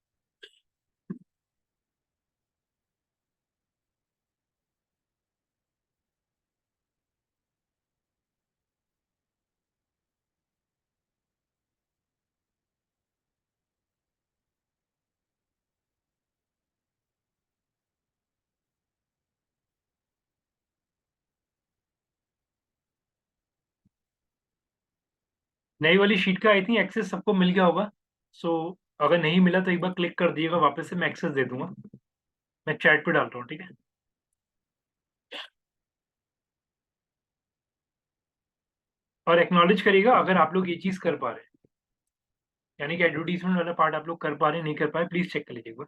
नई वाली शीट का आई थिंक एक्सेस सबको मिल गया होगा। सो अगर नहीं मिला तो एक बार क्लिक कर दिएगा, वापस से मैं एक्सेस दे दूंगा। मैं चैट पे डाल रहा हूँ, ठीक है। और एक्नॉलेज करिएगा अगर आप लोग ये चीज कर पा रहे हैं, यानी कि एडवर्टीजमेंट वाला पार्ट आप लोग कर पा रहे नहीं कर पाए, प्लीज चेक कर लीजिए एक बार।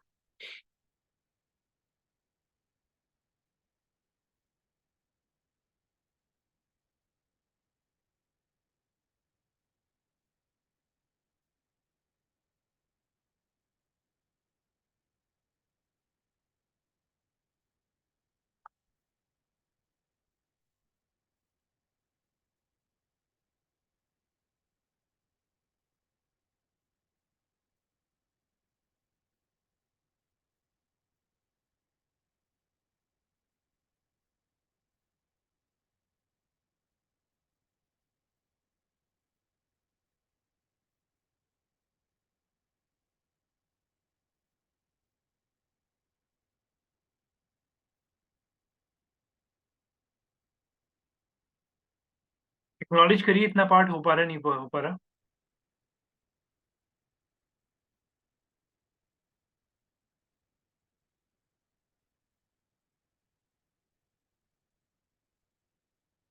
एक्नॉलेज करिए, इतना पार्ट हो पा रहा नहीं हो पा रहा।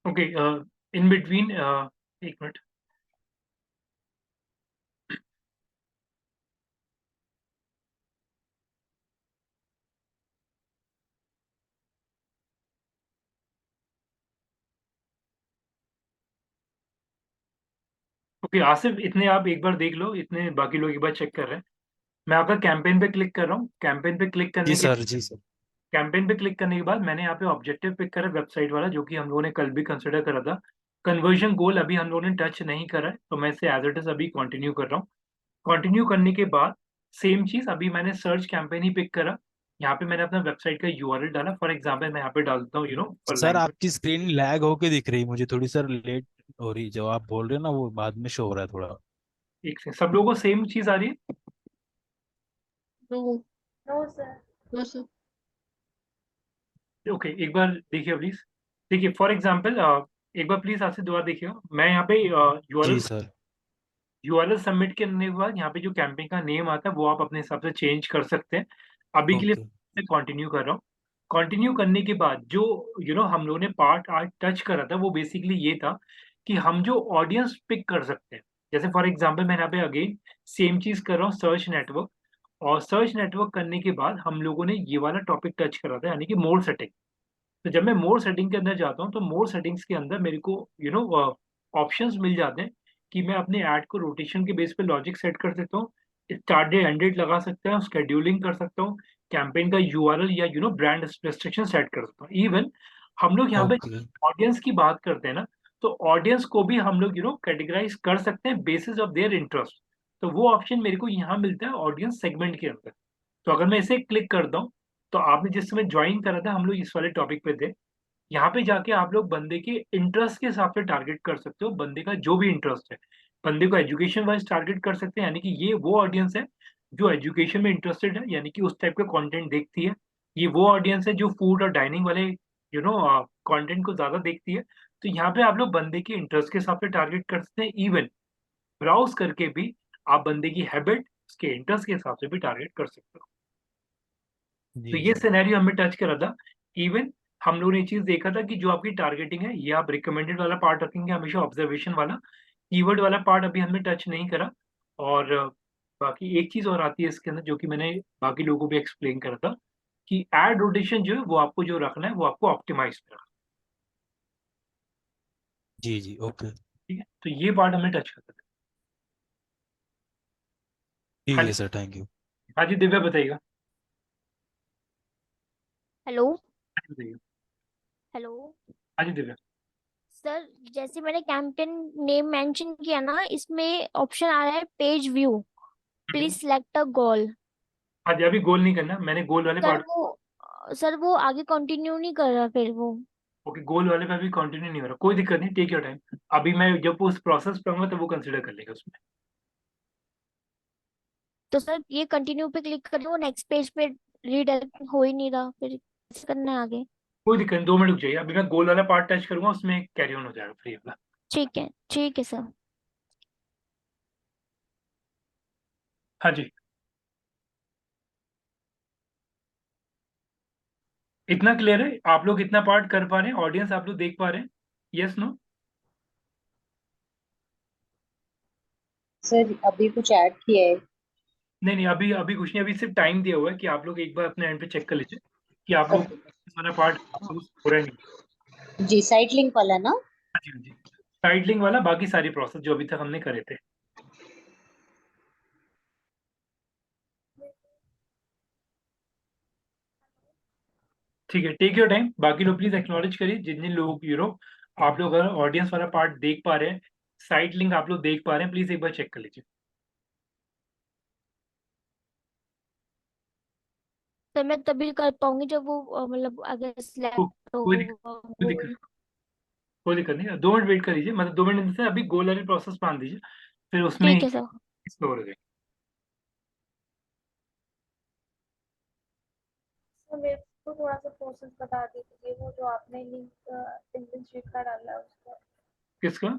ओके, इन बिटवीन एक मिनट। ओके आसिफ, इतने आप एक बार देख लो, इतने बाकी लोग एक बार चेक कर रहे हैं। मैं आपका कैंपेन पे क्लिक कर रहा हूँ। कैंपेन पे क्लिक जी करने के सर, जी सर। कैंपेन पे क्लिक करने के बाद मैंने यहाँ पे ऑब्जेक्टिव पिक करा वेबसाइट वाला, जो कि हम लोगों ने कल भी कंसिडर करा था। कन्वर्जन गोल अभी हम लोगों ने टच नहीं करा है, तो मैं इसे एज इट इज अभी कंटिन्यू कर रहा हूँ। कंटिन्यू करने के बाद सेम चीज अभी मैंने सर्च कैंपेन ही पिक करा। यहाँ पे मैंने अपना वेबसाइट का यूआरएल डाला। फॉर एग्जांपल मैं यहाँ पे डाल देता हूँ फॉर सर लैंग्वेज। आपकी स्क्रीन लैग होके दिख रही है मुझे थोड़ी, सर लेट हो रही, जो आप बोल रहे हो ना वो बाद में शो हो रहा है थोड़ा। एक से सब लोगों को सेम चीज आ रही है? No no sir. No sir. Okay एक बार देखिए प्लीज। देखिए फॉर एग्जांपल एक बार प्लीज आपसे दोबारा देखिएगा। मैं यहाँ पे जी यूआरएल सर। यूआरएल सबमिट करने के बाद यहाँ पे जो कैंपेन का नेम आता है वो आप अपने हिसाब से चेंज कर सकते हैं। अभी के लिए ओके। मैं कंटिन्यू कर रहा हूँ। कंटिन्यू करने के बाद जो हम लोगों ने पार्ट आज टच करा था वो बेसिकली ये था कि हम जो ऑडियंस पिक कर सकते हैं। जैसे फॉर एग्जांपल मैं यहाँ पे अगेन सेम चीज कर रहा हूँ, सर्च नेटवर्क। और सर्च नेटवर्क करने के बाद हम लोगों ने ये वाला टॉपिक टच करा था, यानी कि मोड सेटिंग। तो जब मैं मोर सेटिंग के अंदर जाता हूँ तो मोर सेटिंग्स के अंदर मेरे को ऑप्शंस मिल जाते हैं कि मैं अपने ऐड को रोटेशन के बेस पे लॉजिक सेट कर सकता हूँ, स्टार्ट डेट एंड डेट लगा सकता हूँ, स्केड्यूलिंग कर सकता हूँ, कैंपेन का यूआरएल या ब्रांड रेस्ट्रिक्शन सेट कर सकता हूँ। इवन हम लोग यहाँ पे ओके। ऑडियंस की बात करते हैं ना, तो ऑडियंस को भी हम लोग कैटेगराइज कर सकते हैं बेसिस ऑफ देयर इंटरेस्ट। तो वो ऑप्शन मेरे को यहाँ मिलता है ऑडियंस सेगमेंट के अंदर। तो अगर मैं इसे क्लिक करता हूँ, तो आपने जिस समय ज्वाइन करा था हम लोग इस वाले टॉपिक पे थे। यहाँ पे जाके आप लोग बंदे के इंटरेस्ट के हिसाब से टारगेट कर सकते हो, बंदे का जो भी इंटरेस्ट है। बंदे को एजुकेशन वाइज टारगेट कर सकते हैं, यानी कि ये वो ऑडियंस है जो एजुकेशन में इंटरेस्टेड है, यानी कि उस टाइप का कंटेंट देखती है। ये वो ऑडियंस है जो फूड और डाइनिंग वाले कंटेंट को ज्यादा देखती है। तो यहाँ पे आप लोग बंदे के इंटरेस्ट के हिसाब से टारगेट कर सकते हैं। इवन ब्राउज करके भी आप बंदे की हैबिट, उसके इंटरेस्ट के हिसाब से भी टारगेट कर सकते हो। तो जी ये जी। सिनेरियो हमें टच करा था। इवन हम लोगों ने ये चीज देखा था कि जो आपकी टारगेटिंग है ये आप रिकमेंडेड वाला पार्ट रखेंगे हमेशा, ऑब्जर्वेशन वाला। कीवर्ड वाला पार्ट अभी हमने टच नहीं करा। और बाकी एक चीज और आती है इसके अंदर जो कि मैंने बाकी लोगों को भी एक्सप्लेन करा था, कि एड रोटेशन जो है वो आपको जो रखना है वो आपको ऑप्टिमाइज पे रखना जी जी। ओके। है, ठीक है। तो ये पार्ट हमें टच करता था। ठीक हाँ है जी। Sir, thank you. हाँ जी दिव्या बताइएगा। हेलो। हाँ जी बताइए। हेलो हाँ जी दिव्या। सर, जैसे मैंने कैंपेन नेम मेंशन किया ना, इसमें ऑप्शन आ रहा है page view. Please select a goal. हाँ जी अभी गोल नहीं करना, मैंने गोल वाले सर पार्ट। वो सर वो आगे कंटिन्यू नहीं कर रहा फिर वो। ओके गोल वाले पे अभी कंटिन्यू नहीं हो रहा, कोई दिक्कत नहीं, टेक योर टाइम। अभी मैं जब उस प्रोसेस पे आऊंगा तो वो कंसिडर कर लेगा उसमें। तो सर ये कंटिन्यू पे क्लिक करें, वो नेक्स्ट पेज पे रीडायरेक्ट हो ही नहीं रहा, फिर कैसे करना है आगे? कोई दिक्कत नहीं, 2 मिनट रुक जाइए, अभी मैं गोल वाला पार्ट टच करूंगा उसमें कैरी ऑन हो जाएगा फ्री वाला। ठीक है सर। हाँ जी। इतना क्लियर है? आप लोग इतना पार्ट कर पा रहे हैं? ऑडियंस आप लोग देख पा रहे हैं? Yes no? सर अभी कुछ ऐड किया है? नहीं नहीं अभी अभी कुछ नहीं, अभी सिर्फ टाइम दिया हुआ है कि आप लोग एक बार अपने एंड पे चेक कर लीजिए कि आप लोग वाला पार्ट हो रहा है नहीं। जी साइट लिंक वाला ना? हाँ जी हाँ जी। साइड लिंक वाला, बाकी सारी प्रोसेस जो अभी तक हमने करे थे। ठीक है, टेक योर टाइम। बाकी लोग प्लीज एक्नॉलेज करिए, जिन जिन लोग आप लोग अगर ऑडियंस वाला पार्ट देख पा रहे हैं, साइट लिंक आप लोग देख पा रहे हैं, प्लीज एक बार चेक कर लीजिए। सर मैं तभी कर पाऊंगी जब वो मतलब अगर को- सिलेक्ट कोई दिक्कत होगा कोई गोल। दिक्कत कोई दिक्कत नहीं, 2 मिनट वेट कर लीजिए, मतलब 2 मिनट से अभी गोल वाली प्रोसेस मान दीजिए, फिर उसमें ठीक है सर। एक्सप्लोर हो जाएगी। तो मेरे को थोड़ा सा प्रोसेस बता दीजिए, वो जो आपने लिंक लिंक्डइन शीट का डाला है उसका, किसका?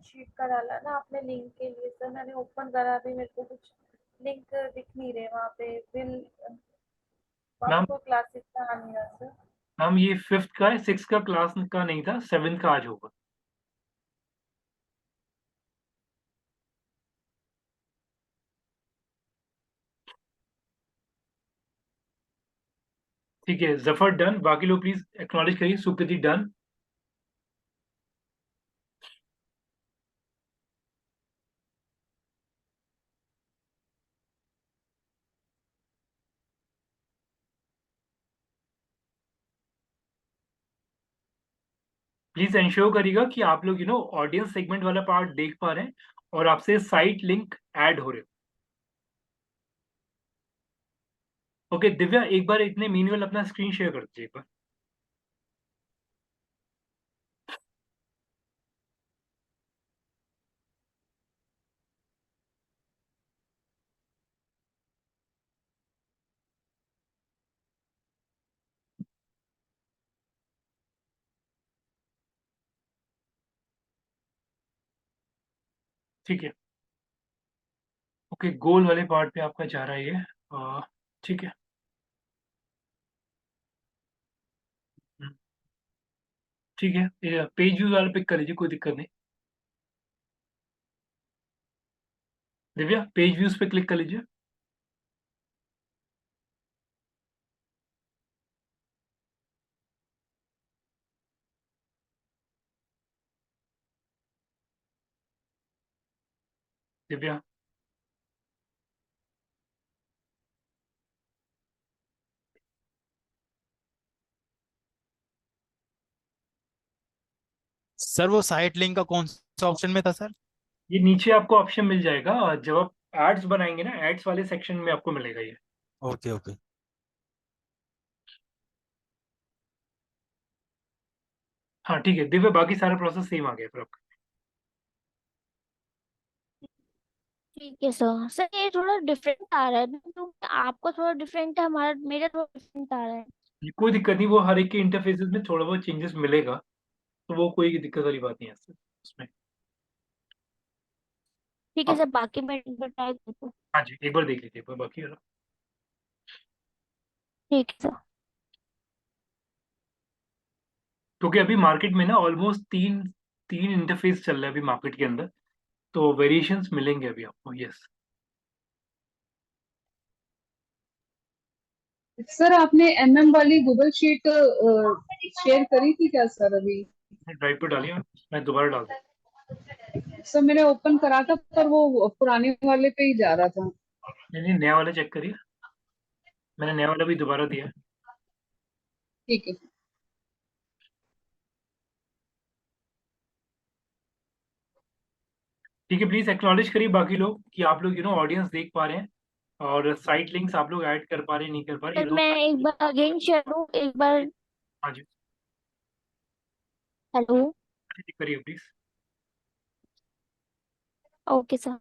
शीट का डाला है ना आपने लिंक के लिए। सर मैंने ओपन करा, अभी मेरे को कुछ लिंक दिख नहीं रहे वहाँ पे बिल, वहाँ पे मैम कोई क्लासेस का आ नहीं रहा सर। मैम ये 5th का है, 6th का क्लास का नहीं था, 7th का आज होगा। ठीक है, जफर डन, बाकी लोग प्लीज एक्नॉलेज करिए। सुकृति डन। प्लीज इंश्योर करिएगा कि आप लोग ऑडियंस सेगमेंट वाला पार्ट देख पा रहे हैं और आपसे साइट लिंक ऐड हो रहे हो। ओके दिव्या, एक बार इतने मीनवेल अपना स्क्रीन शेयर कर दीजिए एक बार। ठीक है। ओके, गोल वाले पार्ट पे आपका जा रहा है ये। ठीक है। हम्म, ठीक है, पेज व्यू वाला पिक कर लीजिए, कोई दिक्कत नहीं। दिव्या, पेज व्यूज पे क्लिक कर लीजिए। दिव्या, सर वो साइट लिंक का कौन सा ऑप्शन में था सर? ये नीचे आपको ऑप्शन मिल जाएगा, जब आप एड्स बनाएंगे ना, एड्स वाले सेक्शन में आपको मिलेगा ये। Okay okay. हाँ ठीक है दिव्या, बाकी सारा प्रोसेस सेम आ गया फिर आपका। ठीक है सर। सर ये थोड़ा डिफरेंट आ रहा है ना, तो आपका थोड़ा डिफरेंट है, हमारा मेरा थोड़ा डिफरेंट आ रहा है। ये कोई दिक्कत नहीं, वो हर एक के इंटरफेसेस में थोड़ा बहुत चेंजेस मिलेगा, तो वो कोई दिक्कत वाली बात नहीं है उसमें। ठीक है आप सर, बाकी मैं एक बार ट्राई करती हूँ। हाँ जी, एक बार देख लीजिए एक बार बाकी वाला। ठीक है सर। क्योंकि अभी मार्केट में ना ऑलमोस्ट तीन तीन इंटरफेस चल रहा है अभी मार्केट के अंदर, तो वेरिएशंस मिलेंगे अभी आपको। यस। सर आपने एमएम वाली गूगल शीट शेयर करी थी क्या सर अभी? ड्राइव पे डालिए, मैं दोबारा डाल दूँ। सर मैंने ओपन करा था पर वो पुराने वाले पे ही जा रहा था। नहीं नहीं, नया वाला चेक करिए, मैंने नया वाला भी दोबारा दिया है। ठीक है। ठीक है, प्लीज एक्नॉलेज करिए बाकी लोग कि आप लोग ऑडियंस देख पा रहे हैं और साइट लिंक्स आप लोग ऐड कर पा रहे हैं, नहीं कर पा रहे, ये सर दो मैं एक बार अगेन शेयर हूँ एक बार। हाँ जी, हेलो। चेक करिए please. Okay sir.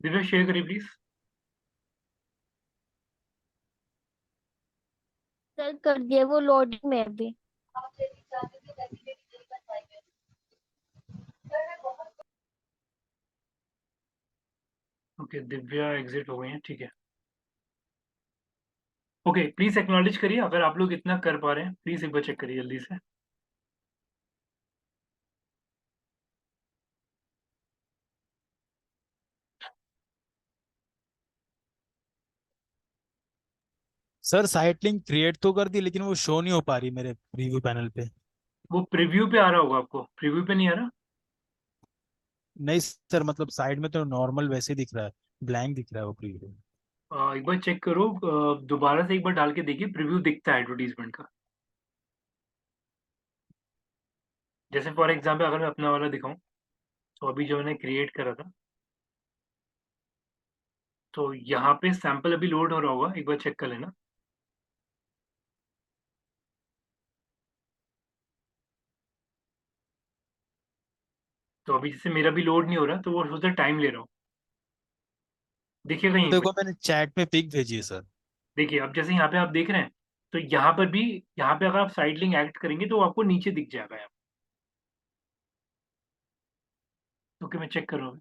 Divya share करिए प्लीज। सर कर दिया, वो लोडिंग में है अभी। ओके, दिव्या एग्जिट हो गई हैं, ठीक है। ओके, प्लीज एक्नॉलेज करिए अगर आप लोग इतना कर पा रहे हैं, प्लीज एक बार चेक करिए जल्दी से। सर साइट लिंक क्रिएट तो कर दी लेकिन वो शो नहीं हो पा रही मेरे प्रीव्यू पैनल पे। वो प्रीव्यू पे आ रहा होगा, आपको प्रीव्यू पे नहीं आ रहा? नहीं सर, मतलब साइड में तो नॉर्मल वैसे दिख रहा है, ब्लैंक दिख रहा है वो प्रीव्यू। एक बार चेक करो, दोबारा से एक बार डाल के देखिए, प्रीव्यू दिखता है एडवर्टीजमेंट का। जैसे फॉर एग्जाम्पल अगर मैं अपना वाला दिखाऊं, तो अभी जो मैंने क्रिएट करा था, तो यहाँ पे सैंपल अभी लोड हो रहा होगा, एक बार चेक कर लेना। तो अभी जैसे मेरा भी लोड नहीं हो रहा, तो वो सोचता टाइम ले रहा हूँ, देखिएगा तो यहीं पे। देखो मैंने चैट में पिक भेजी है सर। देखिए अब जैसे यहाँ पे आप देख रहे हैं, तो यहाँ पर भी, यहाँ पे अगर आप साइड लिंक एक्ट करेंगे तो वो आपको नीचे दिख जाएगा यहाँ। ओके, मैं चेक कर रहा हूँ।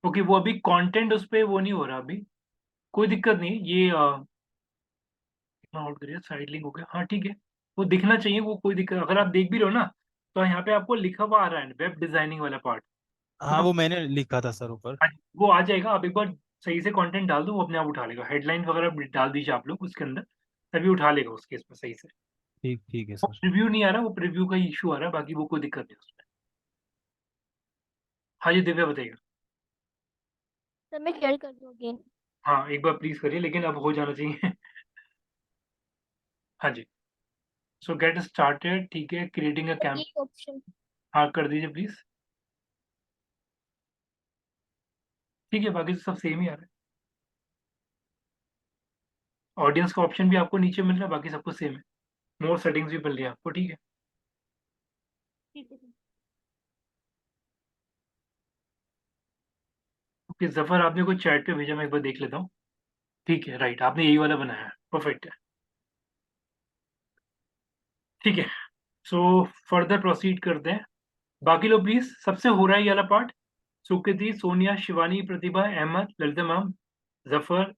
ओके, वो अभी कंटेंट उस पे वो नहीं हो रहा अभी, कोई दिक्कत नहीं है। ये आउट करिए, साइड लिंक हो गया, हाँ ठीक है। वो दिखना चाहिए, वो कोई दिक्कत, अगर आप देख भी रहे हो ना, तो यहाँ पे आपको लिखा हुआ आ रहा है वेब डिजाइनिंग वाला पार्ट। हाँ वो मैंने लिखा था सर ऊपर। वो आ जाएगा, आप एक बार सही से कंटेंट डाल दो, वो अपने आप उठा लेगा। हेडलाइन वगैरह डाल दीजिए आप लोग उसके अंदर, तभी उठा लेगा उस केस में सही से। ठीक ठीक है वो सर। प्रीव्यू नहीं आ रहा, वो प्रीव्यू का इशू आ रहा है, बाकी वो कोई दिक्कत नहीं उसमें। हाँ जी, दिव्या बताइएगा। सर मैं शेयर कर दूँ अगेन? हाँ एक बार प्लीज करिए, लेकिन अब हो जाना चाहिए। हाँ जी। सो गेट स्टार्टेड, ठीक है, क्रिएटिंग अ सर कैंप। ये ऑप्शन। हाँ कर दीजिए प्लीज। ठीक है, बाकी तो सब सेम ही आ रहा है। ऑडियंस का ऑप्शन भी आपको नीचे मिल रहा है, बाकी सब कुछ सेम है। मोर सेटिंग्स भी मिल रही है आपको, ठीक है। ठीक है सर। ओके जफर, आपने कोई चैट पे भेजा, मैं एक बार देख लेता हूँ। ठीक है, राइट, आपने यही वाला बनाया है, परफेक्ट है। ठीक है, सो फर्दर प्रोसीड करते हैं। बाकी लोग प्लीज, सबसे हो रहा है ये वाला पार्ट। सुकृति, सोनिया, शिवानी, प्रतिभा, अहमद, ललिता मैम, जफर,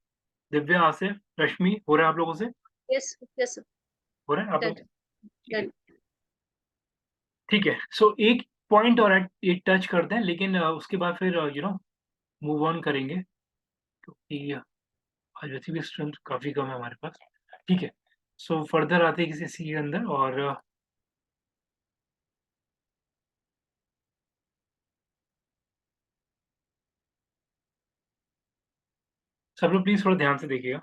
दिव्या, आसिफ, रश्मि, हो रहा है आप लोगों से? यस यस हो रहा है आप लोग? डन ठीक है। डन। ठीक है, सो एक पॉइंट और एक टच करते हैं, लेकिन उसके बाद फिर मूव ऑन करेंगे, क्योंकि आज वैसे भी स्ट्रेंथ काफी कम है हमारे पास। ठीक है, सो फर्दर आते हैं किसी सी के अंदर, और सब लोग प्लीज थोड़ा ध्यान से देखिएगा।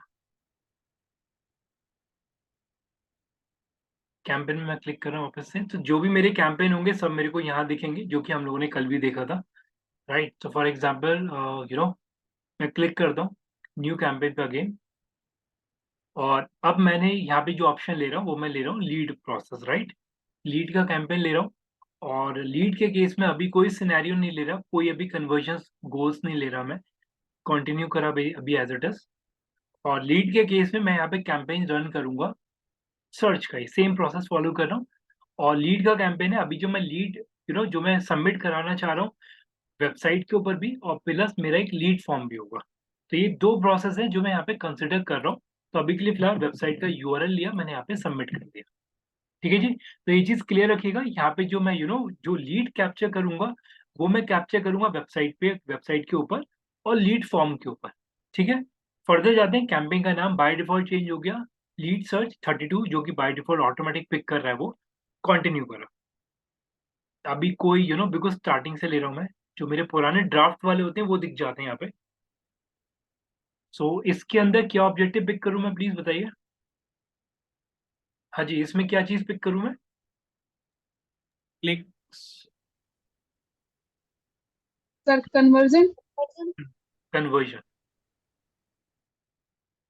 कैंपेन में मैं क्लिक कर रहा हूँ वापस से, तो जो भी मेरे कैंपेन होंगे सब मेरे को यहाँ दिखेंगे, जो कि हम लोगों ने कल भी देखा था। राइट, तो फॉर एग्जाम्पल मैं क्लिक करता हूँ न्यू कैंपेन पे अगेन, और अब मैंने यहाँ पे जो ऑप्शन ले रहा हूँ वो मैं ले रहा हूँ लीड प्रोसेस, राइट। लीड का कैंपेन ले रहा हूँ, और लीड के केस में अभी कोई सिनेरियो नहीं ले रहा, कोई अभी कन्वर्जन गोल्स नहीं ले रहा मैं। कंटिन्यू करा अभी एज इट इज। और लीड के केस में मैं यहाँ पे कैंपेन रन करूंगा, सर्च का ही सेम प्रोसेस फॉलो कर रहा हूँ। और लीड का कैंपेन है अभी, जो मैं लीड जो मैं सबमिट कराना चाह रहा हूँ वेबसाइट के ऊपर भी, और प्लस मेरा एक लीड फॉर्म भी होगा। तो ये दो प्रोसेस है जो मैं यहाँ पे कंसिडर कर रहा हूँ। तो अभी के लिए फिलहाल वेबसाइट का यूआरएल लिया मैंने, यहाँ पे सबमिट कर दिया। ठीक है जी, तो ये चीज क्लियर रखिएगा। यहाँ पे जो मैं जो लीड कैप्चर करूंगा, वो मैं कैप्चर करूंगा वेबसाइट पे, वेबसाइट के ऊपर, और लीड फॉर्म के ऊपर। ठीक है, फर्दर जाते हैं। कैंपेन का नाम बाय डिफॉल्ट चेंज हो गया, लीड सर्च 32, जो कि बाय डिफॉल्ट ऑटोमेटिक पिक कर रहा है, वो कंटिन्यू करो। अभी कोई बिकॉज स्टार्टिंग से ले रहा हूँ मैं, जो मेरे पुराने ड्राफ्ट वाले होते हैं वो दिख जाते हैं यहाँ पे। सो इसके अंदर क्या ऑब्जेक्टिव पिक करूँ मैं, प्लीज बताइए। हाँ जी, इसमें क्या चीज पिक करूँ मैं? क्लिक। Sir conversion. कन्वर्जन।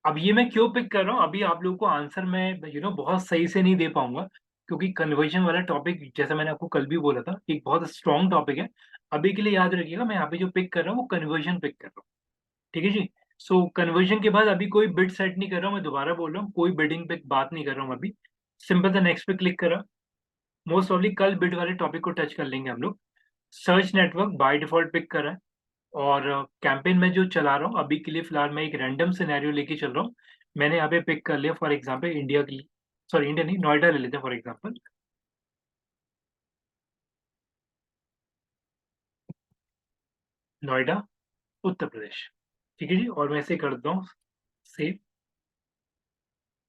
अब ये मैं क्यों पिक कर रहा हूँ, अभी आप लोगों को आंसर मैं बहुत सही से नहीं दे पाऊंगा, क्योंकि कन्वर्जन वाला टॉपिक, जैसा मैंने आपको कल भी बोला था, एक बहुत स्ट्रॉन्ग टॉपिक है। अभी के लिए याद रखिएगा, मैं यहाँ पे जो पिक कर रहा हूँ वो कन्वर्जन पिक कर रहा हूँ। ठीक है जी। सो कन्वर्जन के बाद अभी कोई बिड सेट नहीं कर रहा हूँ, मैं दोबारा बोल रहा हूँ, कोई बिडिंग पे बात नहीं कर रहा हूँ अभी। सिंपल द नेक्स्ट पे क्लिक करा। मोस्ट ऑफली कल बिड वाले टॉपिक को टच कर लेंगे हम लोग। Search network by default pick करा है, और कैंपेन में जो चला रहा हूँ अभी के लिए फिलहाल, मैं एक रैंडम सिनेरियो लेके चल रहा हूँ। मैंने यहाँ पे पिक कर लिया फॉर एग्जांपल इंडिया की, सॉरी इंडिया नहीं, नोएडा ले लेते हैं फॉर एग्जांपल। नोएडा, उत्तर प्रदेश। ठीक है जी, और मैं इसे कर देता हूँ सेव।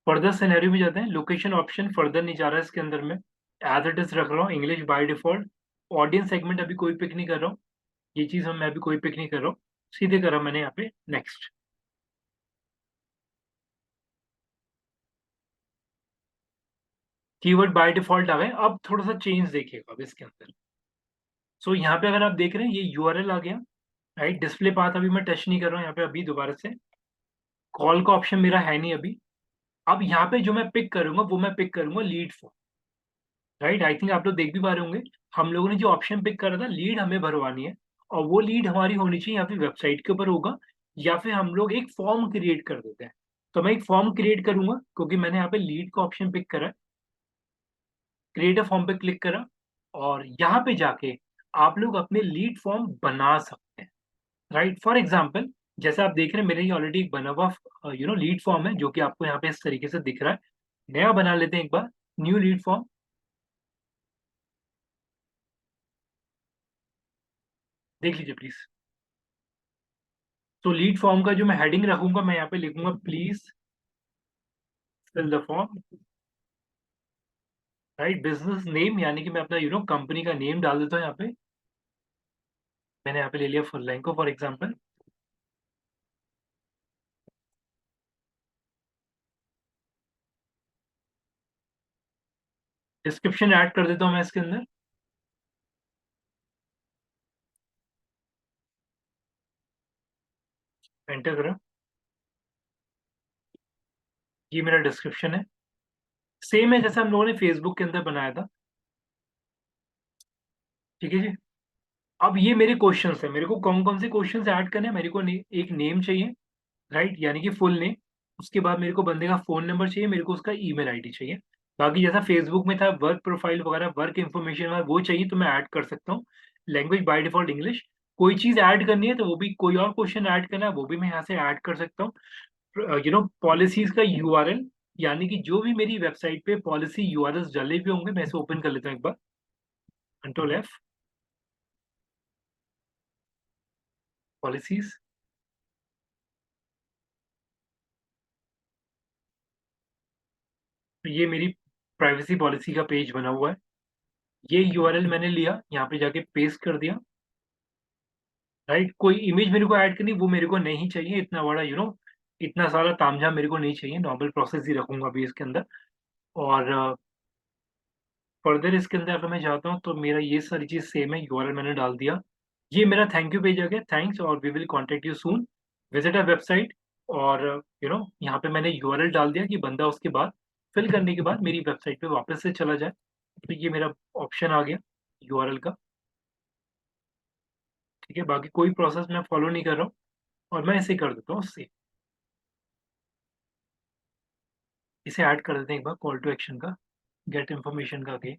फर्दर सिनेरियो में जाते हैं। लोकेशन ऑप्शन फर्दर नहीं जा रहा है इसके अंदर में, एज इट इज रख रहा हूँ, English by default. Audience segment अभी कोई पिक नहीं कर रहा हूँ, ये चीज मैं अभी कोई पिक नहीं कर रहा हूँ, सीधे करा मैंने यहाँ पे नेक्स्ट। कीवर्ड बाय डिफॉल्ट आ गए, अब थोड़ा सा चेंज देखिएगा अब इसके अंदर। सो यहाँ पे अगर आप देख रहे हैं ये यूआरएल आ गया, राइट। डिस्प्ले पाथ अभी मैं टच नहीं कर रहा हूँ यहाँ पे अभी दोबारा से। कॉल का ऑप्शन मेरा है नहीं अभी। अब यहाँ पे जो मैं पिक करूंगा वो मैं पिक करूंगा lead form, right. I think आप लोग देख भी पा रहे होंगे, हम लोगों ने जो ऑप्शन पिक करा था लीड हमें भरवानी है, और वो लीड हमारी होनी चाहिए या फिर वेबसाइट के ऊपर होगा, या फिर हम लोग एक फॉर्म क्रिएट कर देते हैं। तो मैं एक फॉर्म क्रिएट करूंगा क्योंकि मैंने यहाँ पे लीड का ऑप्शन पिक करा है, क्रिएट अ फॉर्म पे क्लिक करा, और यहाँ पे जाके आप लोग अपने लीड फॉर्म बना सकते हैं, राइट। फॉर एग्जाम्पल जैसे आप देख रहे हैं मेरे ये ऑलरेडी एक बना हुआ लीड फॉर्म है जो कि आपको यहाँ पे इस तरीके से दिख रहा है। नया बना लेते हैं एक बार, न्यू लीड फॉर्म। देख लीजिए प्लीज। तो लीड फॉर्म का जो मैं हेडिंग रखूंगा, मैं यहाँ पे लिखूंगा please fill the form, right. Business name यानी कि मैं अपना कंपनी का नेम डाल देता हूँ यहाँ पे। मैंने यहाँ पे ले लिया फुलैंको फॉर एग्जाम्पल। डिस्क्रिप्शन ऐड कर देता हूँ मैं इसके अंदर, एंटर करा। ये मेरा डिस्क्रिप्शन है, सेम है जैसे हम लोगों ने फेसबुक के अंदर बनाया था, ठीक है जी। अब ये मेरे क्वेश्चंस है, मेरे को कौन कौन से क्वेश्चंस ऐड करने हैं। मेरे को एक नेम चाहिए, राइट, यानी कि फुल नेम। उसके बाद मेरे को बंदे का फोन नंबर चाहिए, मेरे को उसका ईमेल आईडी चाहिए। बाकी जैसा फेसबुक में था वर्क प्रोफाइल वगैरह, वर्क इन्फॉर्मेशन वगैरह वो चाहिए तो मैं ऐड कर सकता हूँ। Language by default English. कोई चीज ऐड करनी है तो वो भी, कोई और क्वेश्चन ऐड करना है वो भी मैं यहाँ से ऐड कर सकता हूँ। पॉलिसीज का यूआरएल, यानी कि जो भी मेरी वेबसाइट पे पॉलिसी यूआरएल डले हुए होंगे, मैं इसे ओपन कर लेता हूँ एक बार, कंट्रोल एफ, पॉलिसीज। तो ये मेरी प्राइवेसी पॉलिसी का पेज बना हुआ है। ये यूआरएल मैंने लिया, यहाँ पे जाके पेस्ट कर दिया, राइट। कोई इमेज मेरे को ऐड करनी, वो मेरे को नहीं चाहिए, इतना बड़ा इतना सारा तामझाम मेरे को नहीं चाहिए, नॉर्मल प्रोसेस ही रखूंगा अभी इसके अंदर। और फर्दर इसके अंदर अगर मैं जाता हूँ तो मेरा ये सारी चीज सेम है, यूआरएल मैंने डाल दिया। ये मेरा थैंक यू पेज आ गया, थैंक्स और we will contact you soon, visit a website. और यहाँ पे मैंने यूआरएल डाल दिया कि बंदा उसके बाद फिल करने के बाद मेरी वेबसाइट पे वापस से चला जाए। तो ये मेरा ऑप्शन आ गया यूआरएल का, ठीक है। बाकी कोई प्रोसेस मैं फॉलो नहीं कर रहा हूँ, और मैं इसे कर देता हूँ सेव। इसे ऐड कर देते हैं एक बार कॉल टू एक्शन का, गेट इन्फॉर्मेशन का आगे।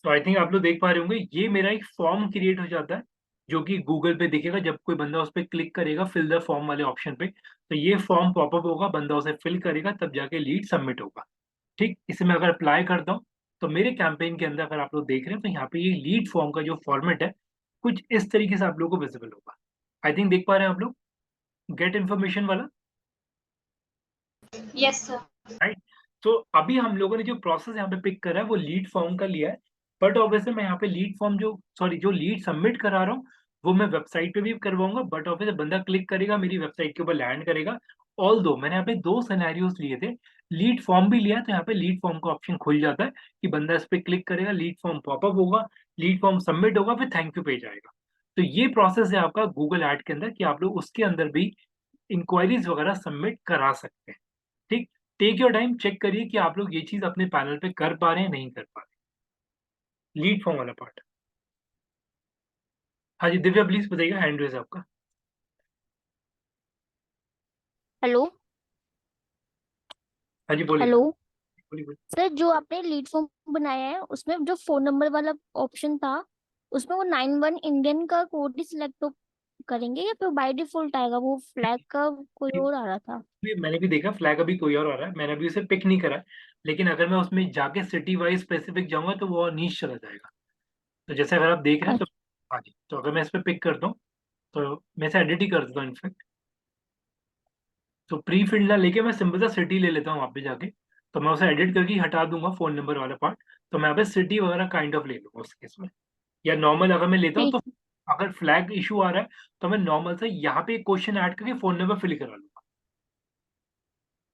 तो आई थिंक आप लोग देख पा रहे होंगे ये मेरा एक फॉर्म क्रिएट हो जाता है, जो कि गूगल पे दिखेगा जब कोई बंदा उस पर क्लिक करेगा फिल द फॉर्म वाले ऑप्शन पे। तो ये फॉर्म पॉपअप होगा, बंदा उसे फिल करेगा तब जाके लीड सबमिट होगा, ठीक। इसे मैं अगर अप्लाई करता हूँ तो मेरे कैंपेन के अंदर अगर आप लोग देख रहे हैं तो यहाँ पे ये लीड फॉर्म का जो फॉर्मेट है कुछ इस तरीके से आप लोग को विजिबल होगा। आई थिंक देख पा रहे हैं आप लोग गेट इन्फॉर्मेशन वाला, यस सर। राइट। तो अभी हम लोगों ने जो प्रोसेस यहाँ पे पिक करा है वो लीड फॉर्म का लिया है, बट ऑब्वियसली मैं यहाँ पे लीड फॉर्म जो लीड सबमिट करा रहा हूँ वो मैं वेबसाइट पे भी करवाऊंगा, बट ऑब्वियसली बंदा क्लिक करेगा मेरी वेबसाइट के ऊपर लैंड करेगा। ऑल दो मैंने यहाँ पे दो सिनेरियोस लिए थे, लीड फॉर्म भी लिया, तो यहाँ पे लीड फॉर्म का ऑप्शन खुल जाता है कि बंदा इस पे क्लिक करेगा, लीड फॉर्म पॉपअप होगा, लीड फॉर्म सबमिट होगा, फिर थैंक यू पेज आएगा। तो ये प्रोसेस है आपका गूगल ऐड के अंदर कि आप लोग उसके अंदर भी इंक्वायरीज वगैरह सबमिट करा सकते हैं, ठीक। टेक योर टाइम, चेक करिए कि आप लोग ये चीज अपने पैनल पे कर पा रहे हैं नहीं कर पा रहे, लीड फॉर्म वाला पार्ट। हाँ जी दिव्या प्लीज बताइएगा, हैंड रेज आपका। हेलो। हाँ जी बोलिए हेलो बोलिए बोलिए। सर, जो आपने लीड फॉर्म बनाया है उसमें जो फोन नंबर वाला ऑप्शन था उसमें वो 91 इंडियन का कोड ही सिलेक्ट तो करेंगे या फिर बाय डिफॉल्ट आएगा? वो फ्लैग का कोई और आ रहा था। मैंने भी देखा फ्लैग अभी कोई और आ रहा है, मैंने अभी उसे पिक नहीं करा है, लेकिन अगर मैं उसमें जाके सिटी वाइज स्पेसिफिक जाऊंगा तो वो और नीच चला जाएगा। तो जैसे अगर आप देख रहे हैं तो, अच्छा। हाँ जी, तो अगर मैं इस पर पिक करता हूँ तो मैं इसे एडिट ही कर देता हूँ इनफेक्ट। तो प्री फील्ड ना लेके मैं सिंपल सा सिटी ले लेता हूँ वहाँ पे जाके, तो मैं उसे एडिट करके हटा दूंगा फोन नंबर वाला पार्ट। तो मैं यहाँ पे सिटी वगैरह काइंड ऑफ ले लूंगा उस केस में, या नॉर्मल अगर मैं लेता हूँ तो ठीक। अगर फ्लैग इशू आ रहा है तो मैं नॉर्मल से यहाँ पे एक क्वेश्चन ऐड करके फोन नंबर फिल करा लूंगा।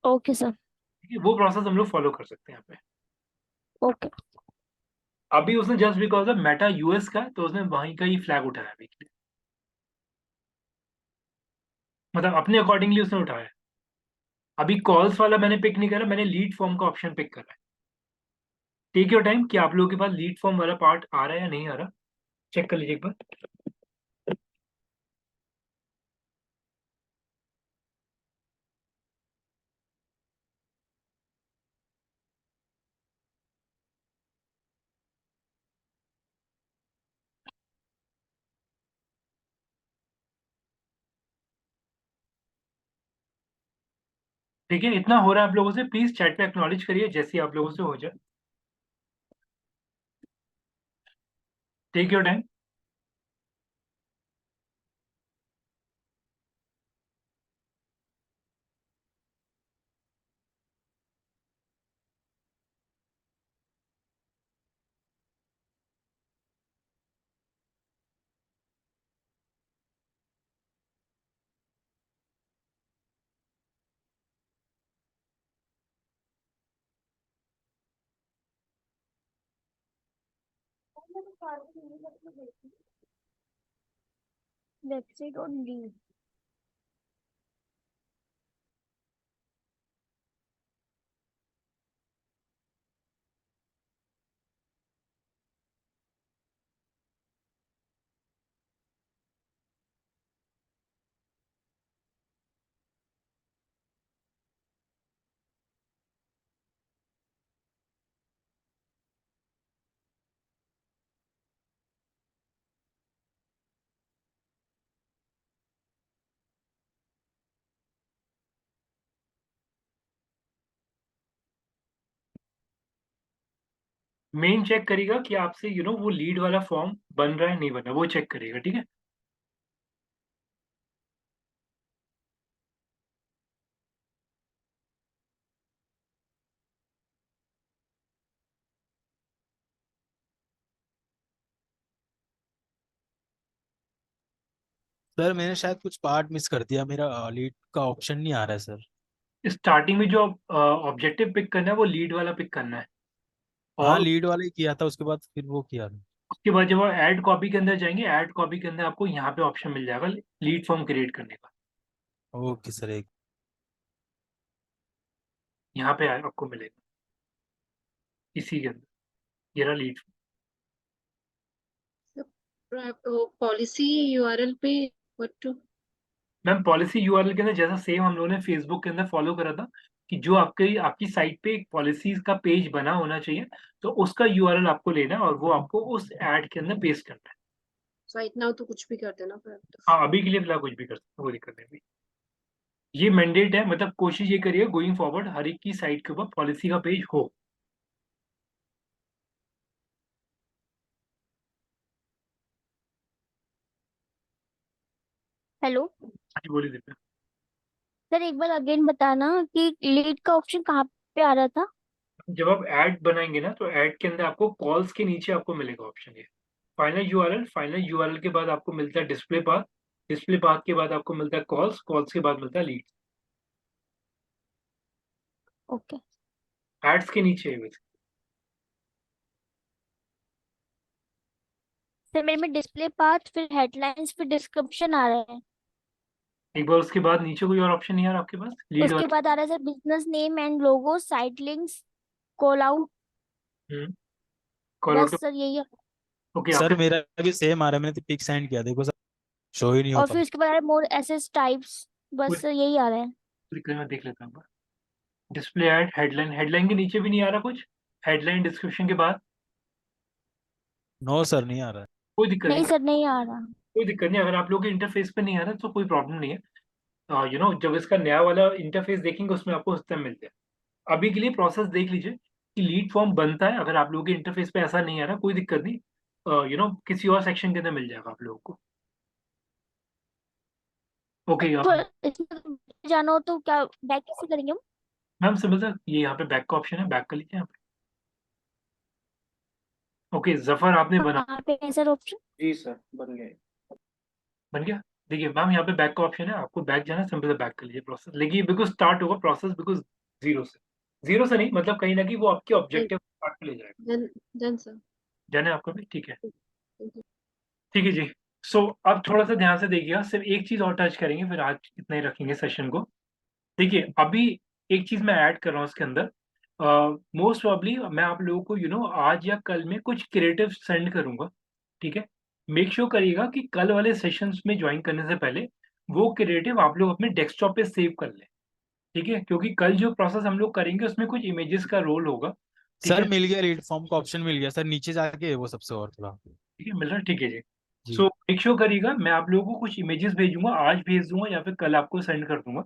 Okay sir. ठीक है, वो प्रोसेस हम लोग फॉलो कर सकते हैं यहाँ पे। ओके। अभी उसने just because of Meta US का है, तो उसने वहीं का ही फ्लैग उठाया अभी के लिए, मतलब अपने अकॉर्डिंगली उसने उठाया है। अभी कॉल्स वाला मैंने पिक नहीं करा, मैंने लीड फॉर्म का ऑप्शन पिक करा है। टेक योर टाइम कि आप लोगों के पास लीड फॉर्म वाला पार्ट आ रहा है या नहीं आ रहा, चेक कर लीजिए एक बार। ठीक है, इतना हो रहा है आप लोगों से, प्लीज चैट पे एक्नॉलेज करिए जैसे ही आप लोगों से हो जाए। Take your time. वेबसाइट और लीड। मेन चेक करेगा कि आपसे वो लीड वाला फॉर्म बन रहा है नहीं बन रहा, वो चेक करेगा, ठीक है। सर मैंने शायद कुछ पार्ट मिस कर दिया, मेरा लीड का ऑप्शन नहीं आ रहा है सर। स्टार्टिंग में जो ऑब्जेक्टिव पिक करना है वो लीड वाला पिक करना है, हाँ और लीड वाला ही किया था, उसके बाद फिर वो किया था। उसके बाद जब आप ऐड कॉपी के अंदर जाएंगे, ऐड कॉपी के अंदर आपको यहाँ पे ऑप्शन मिल जाएगा लीड फॉर्म क्रिएट करने का। ओके सर, एक यहाँ पे आपको मिलेगा इसी के अंदर, ये रहा लीड। पॉलिसी यूआरएल पे what to. Ma'am policy URL के अंदर जैसा सेम हम लोगों ने फेसबुक के अंदर फॉलो करा था कि जो आपकी साइट पे एक पॉलिसीज का पेज बना होना चाहिए, तो उसका यूआरएल आपको लेना है और वो आपको उस ऐड के अंदर पेस्ट करना है। राइट नाउ तो कुछ भी कर देना फिर। हाँ अभी के लिए फिलहाल कुछ भी कर सकते हैं, कोई दिक्कत नहीं। ये मैंडेट है, मतलब कोशिश ये करिए गोइंग फॉरवर्ड हर एक की साइट के ऊपर पॉलिसी का पेज हो। हेलो हाँ जी, बोलिए दिव्या। सर, एक बार अगेन बताना कि लीड का ऑप्शन कहाँ पे आ रहा था। जब आप ऐड बनाएंगे ना, तो ऐड के अंदर आपको कॉल्स के नीचे आपको मिलेगा ऑप्शन ये फाइनल यूआरएल के बाद आपको मिलता है डिस्प्ले पाथ के बाद आपको मिलता है कॉल्स के बाद मिलता है लीड। ओके एड्स के नीचे है वैसे। सर, मेरे में डिस्प्ले पाथ, फिर हेडलाइंस, फिर डिस्क्रिप्शन आ रहा है। एक बार उसके बाद नीचे कोई और ऑप्शन नहीं आ रहा आपके पास लीड उसके वाला। बाद आ रहा है sir business name and logo, site links, call out. Call out बस सर यही है। ओके सर आपने मेरा भी सेम आ रहा है, मैंने तो पिक सेंड किया, देखो सर शो ही नहीं हो और पा फिर उसके बाद आ रहा है मोर एसएस टाइप्स। बस पूरी सर यही आ रहा है। मैं देख लेता हूँ। डिस्प्ले ऐड हेडलाइन के नीचे भी नहीं आ रहा कुछ, हेडलाइन डिस्क्रिप्शन के बाद। नो सर, नहीं आ रहा है। कोई दिक्कत नहीं, नहीं सर, नहीं आ रहा। कोई दिक्कत नहीं, अगर आप लोग के इंटरफेस पे नहीं आ रहा तो कोई प्रॉब्लम नहीं है। जब इसका नया वाला इंटरफेस देखेंगे उसमें आपको उस टाइम मिलता है। अभी के लिए प्रोसेस देख लीजिए कि लीड फॉर्म बनता है, अगर आप लोगों के इंटरफेस पे ऐसा नहीं आ रहा कोई दिक्कत नहीं, किसी और सेक्शन के अंदर मिल जाएगा आप लोगों को। ओके तो इसमें जाना हो तो क्या बैक कैसे करेंगे हम? मैम सिंपल सा, ये यहाँ पे बैक का ऑप्शन है, बैक कर लीजिए यहाँ पे। ओके जफर आपने बना, कहाँ पे है सर ऑप्शन? जी सर, बन गए। बन गया। देखिए मैम यहाँ पे बैक का ऑप्शन है, आपको बैक जाना, सिंपल से बैक कर लीजिए प्रोसेस, लेकिन बिल्कुल स्टार्ट होगा प्रोसेस, बिल्कुल जीरो से नहीं, मतलब कहीं ना कहीं वो आपके ऑब्जेक्टिव पार्ट पे ले जाएगा। Done sir. जाने आपको भी ठीक है। Thank you. ठीक है जी। सो अब थोड़ा सा ध्यान से देखिएगा, सिर्फ एक चीज और टच करेंगे, फिर आज इतना ही रखेंगे सेशन को। देखिए अभी एक चीज मैं ऐड कर रहा हूँ इसके अंदर। मोस्ट प्रॉब्ली मैं आप लोगों को आज या कल में कुछ क्रिएटिव सेंड करूंगा। ठीक है, मेक श्योर करिएगा कि कल वाले सेशंस में ज्वाइन करने से पहले वो क्रिएटिव आप लोग अपने डेस्कटॉप पे सेव कर लें। ठीक है, क्योंकि कल जो प्रोसेस हम लोग करेंगे उसमें कुछ इमेजेस का रोल होगा। ठीक सर है, मिल गया, रीड फॉर्म का ऑप्शन मिल गया सर, नीचे जाके वो सबसे और थोड़ा। ठीक है, मिल रहा है, ठीक है जी। जी। सो मेक श्योर करिएगा, मैं आप लोगों को कुछ इमेजेस भेजूंगा, आज भेज दूंगा या फिर कल आपको सेंड कर दूंगा।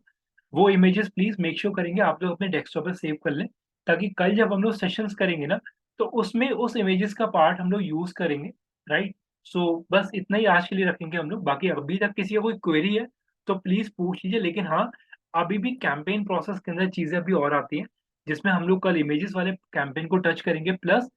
वो इमेजेस प्लीज मेक श्योर करेंगे आप लोग अपने डेस्कटॉप पर सेव कर लें, ताकि कल जब हम लोग सेशंस करेंगे ना, तो उसमें उस इमेजेस का पार्ट हम लोग यूज करेंगे। राइट। सो बस इतना ही आज के लिए रखेंगे हम लोग। बाकी अभी तक किसी का कोई क्वेरी है तो प्लीज पूछ लीजिए, लेकिन हाँ, अभी भी कैंपेन प्रोसेस के अंदर चीजें अभी और आती हैं, जिसमें हम लोग कल इमेजेस वाले कैंपेन को टच करेंगे, प्लस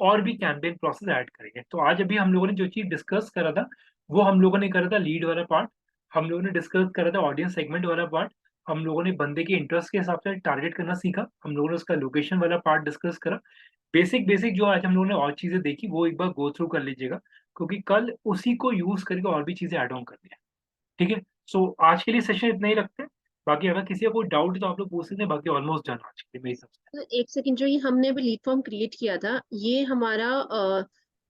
और भी कैंपेन प्रोसेस ऐड करेंगे। तो आज अभी हम लोगों ने जो चीज डिस्कस करा था, वो हम लोगों ने करा था लीड वाला पार्ट, हम लोगों ने डिस्कस करा था ऑडियंस सेगमेंट वाला पार्ट, हम लोगों ने बंदे के इंटरेस्ट के हिसाब से टारगेट करना सीखा, हम लोगों ने उसका लोकेशन वाला पार्ट डिस्कस करा। बेसिक बेसिक जो आज हम लोगों ने और चीजें देखी वो एक बार गो थ्रू कर लीजिएगा, क्योंकि कल उसी को यूज करके और भी चीजें ऐड ऑन करनी है। ठीक है, सो आज के लिए सेशन इतना ही रखते हैं। बाकी अगर किसी का कोई डाउट है तो आप लोग पूछ सकते हैं, बाकी ऑलमोस्ट डन आज के लिए मेरे हिसाब से। तो एक सेकंड, जो ये हमने अभी लीड फॉर्म क्रिएट किया था, ये हमारा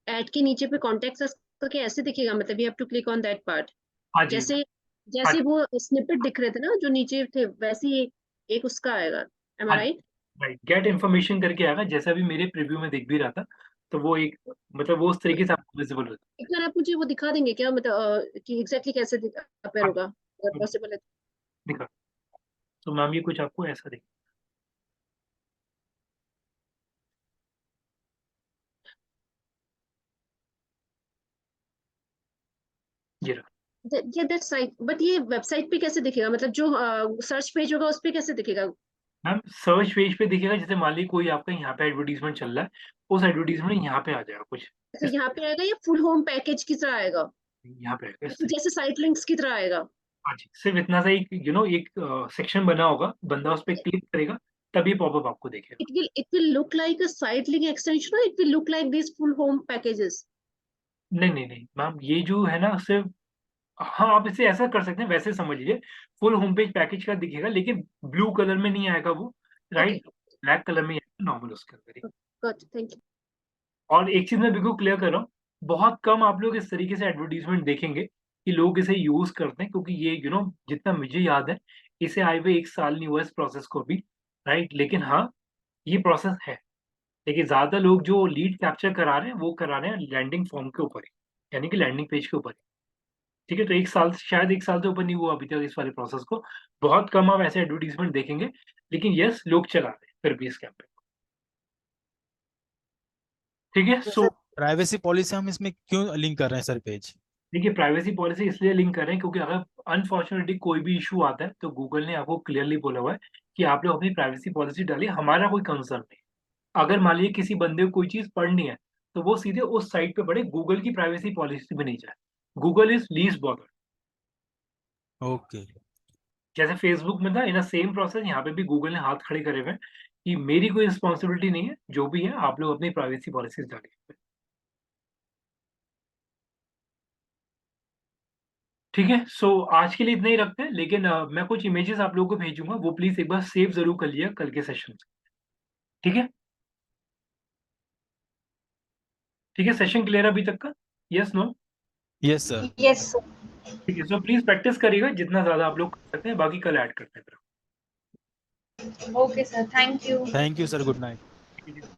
ऐड के नीचे पे कॉन्टेक्ट अस करके ऐसे दिखेगा, मतलब you have to click on that part. हाँ जी। जैसे हाँ जैसे जी। वो स्निपेट दिख रहे थे ना जो नीचे थे, वैसे ही एक उसका आएगा। एम आई हाँ जी, राइट? राइट, गेट इन्फॉर्मेशन करके आएगा, जैसा भी मेरे प्रीव्यू में दिख भी रहा था। तो वो एक, मतलब वो उस तरीके से आपको विजिबल होता एक बार आप मुझे वो दिखा देंगे क्या, मतलब कि एग्जैक्टली कैसे अपेयर है। होगा, अगर हाँ, पॉसिबल है तो? दिखा। तो मैम ये कुछ आपको ऐसा दिख, ये रहा। ये दैट साइट, बट ये वेबसाइट पे कैसे दिखेगा, मतलब जो सर्च पेज होगा उस पे कैसे दिखेगा? मैम सर्च पेज पे दिखेगा, जैसे मान लीजिए कोई आपका यहाँ पे एडवर्टीजमेंट चल रहा है, उस एडवर्टीजमेंट यहाँ पे आ जाएगा कुछ तो इस, यहाँ पे आएगा या फुल होम पैकेज की तरह आएगा, यहाँ पे आएगा या इस फिर तरीके। जैसे साइट लिंक्स की तरह आएगा? हाँ जी, सिर्फ इतना सा एक एक सेक्शन बना होगा, बंदा उस पर क्लिक करेगा तभी पॉपअप आपको देखेगा। It will look like a site link extension, or it will look like these full home packages? नहीं नहीं नहीं मैम, ये जो है ना सिर्फ, हाँ आप इसे ऐसा कर सकते हैं, वैसे समझ लीजिए फुल होम पेज पैकेज का दिखेगा, लेकिन ब्लू कलर में नहीं आएगा वो। Okay, राइट, ब्लैक कलर में नॉर्मल उसके अंदर ही। got it, thank you. और एक चीज मैं बिल्कुल क्लियर कर रहा हूँ, बहुत कम आप लोग इस तरीके से एडवर्टीजमेंट देखेंगे कि लोग इसे यूज करते हैं, क्योंकि ये जितना मुझे याद है, इसे आए हुए एक साल नहीं हुआ इस प्रोसेस को भी। राइट, लेकिन हाँ, ये प्रोसेस है। लेकिन ज्यादा लोग जो लीड कैप्चर करा रहे हैं वो करा रहे हैं लैंडिंग फॉर्म के ऊपर ही, यानी कि लैंडिंग पेज के ऊपर ही। ठीक है, तो एक साल, शायद एक साल से ऊपर नहीं हुआ अभी तक इस वाले प्रोसेस को। बहुत कम आप ऐसे एडवर्टीजमेंट देखेंगे, लेकिन यस लोग चला रहे हैं फिर भी इस कैंपेन को। ठीक है, Yes, सो प्राइवेसी पॉलिसी हम इसमें क्यों लिंक कर रहे हैं सर पेज? देखिए प्राइवेसी पॉलिसी इसलिए लिंक कर रहे हैं, क्योंकि अगर अनफॉर्चुनेटली कोई भी इशू आता है तो गूगल ने आपको क्लियरली बोला हुआ है कि आप लोग अपनी प्राइवेसी पॉलिसी डालिए, हमारा कोई कंसर्न नहीं। अगर मान लीजिए किसी बंदे को कोई चीज पढ़नी है, तो वो सीधे उस साइट पे पढ़े, गूगल की प्राइवेसी पॉलिसी में नहीं जाए। Google is least bother. Okay. जैसे फेसबुक में था, इन सेम प्रोसेस यहाँ पे भी गूगल ने हाथ खड़े करे हुए हैं कि मेरी कोई रिस्पॉन्सिबिलिटी नहीं है, जो भी है आप लोग अपनी प्राइवेसी पॉलिसीज डालिए। ठीक है, सो आज के लिए इतना ही रखते हैं, लेकिन मैं कुछ इमेजेस आप लोगों को भेजूंगा, वो प्लीज एक बार सेव जरूर कर लिया कल के सेशन से। ठीक है, ठीक है, सेशन क्लियर अभी तक का? Yes no? Yes sir. Yes sir. ठीक है, सो प्लीज प्रैक्टिस करिएगा जितना ज्यादा आप लोग कर सकते हैं, बाकी कल ऐड करते हैं फिर। Okay sir, thank you. Thank you sir, good night. ठीक है जी।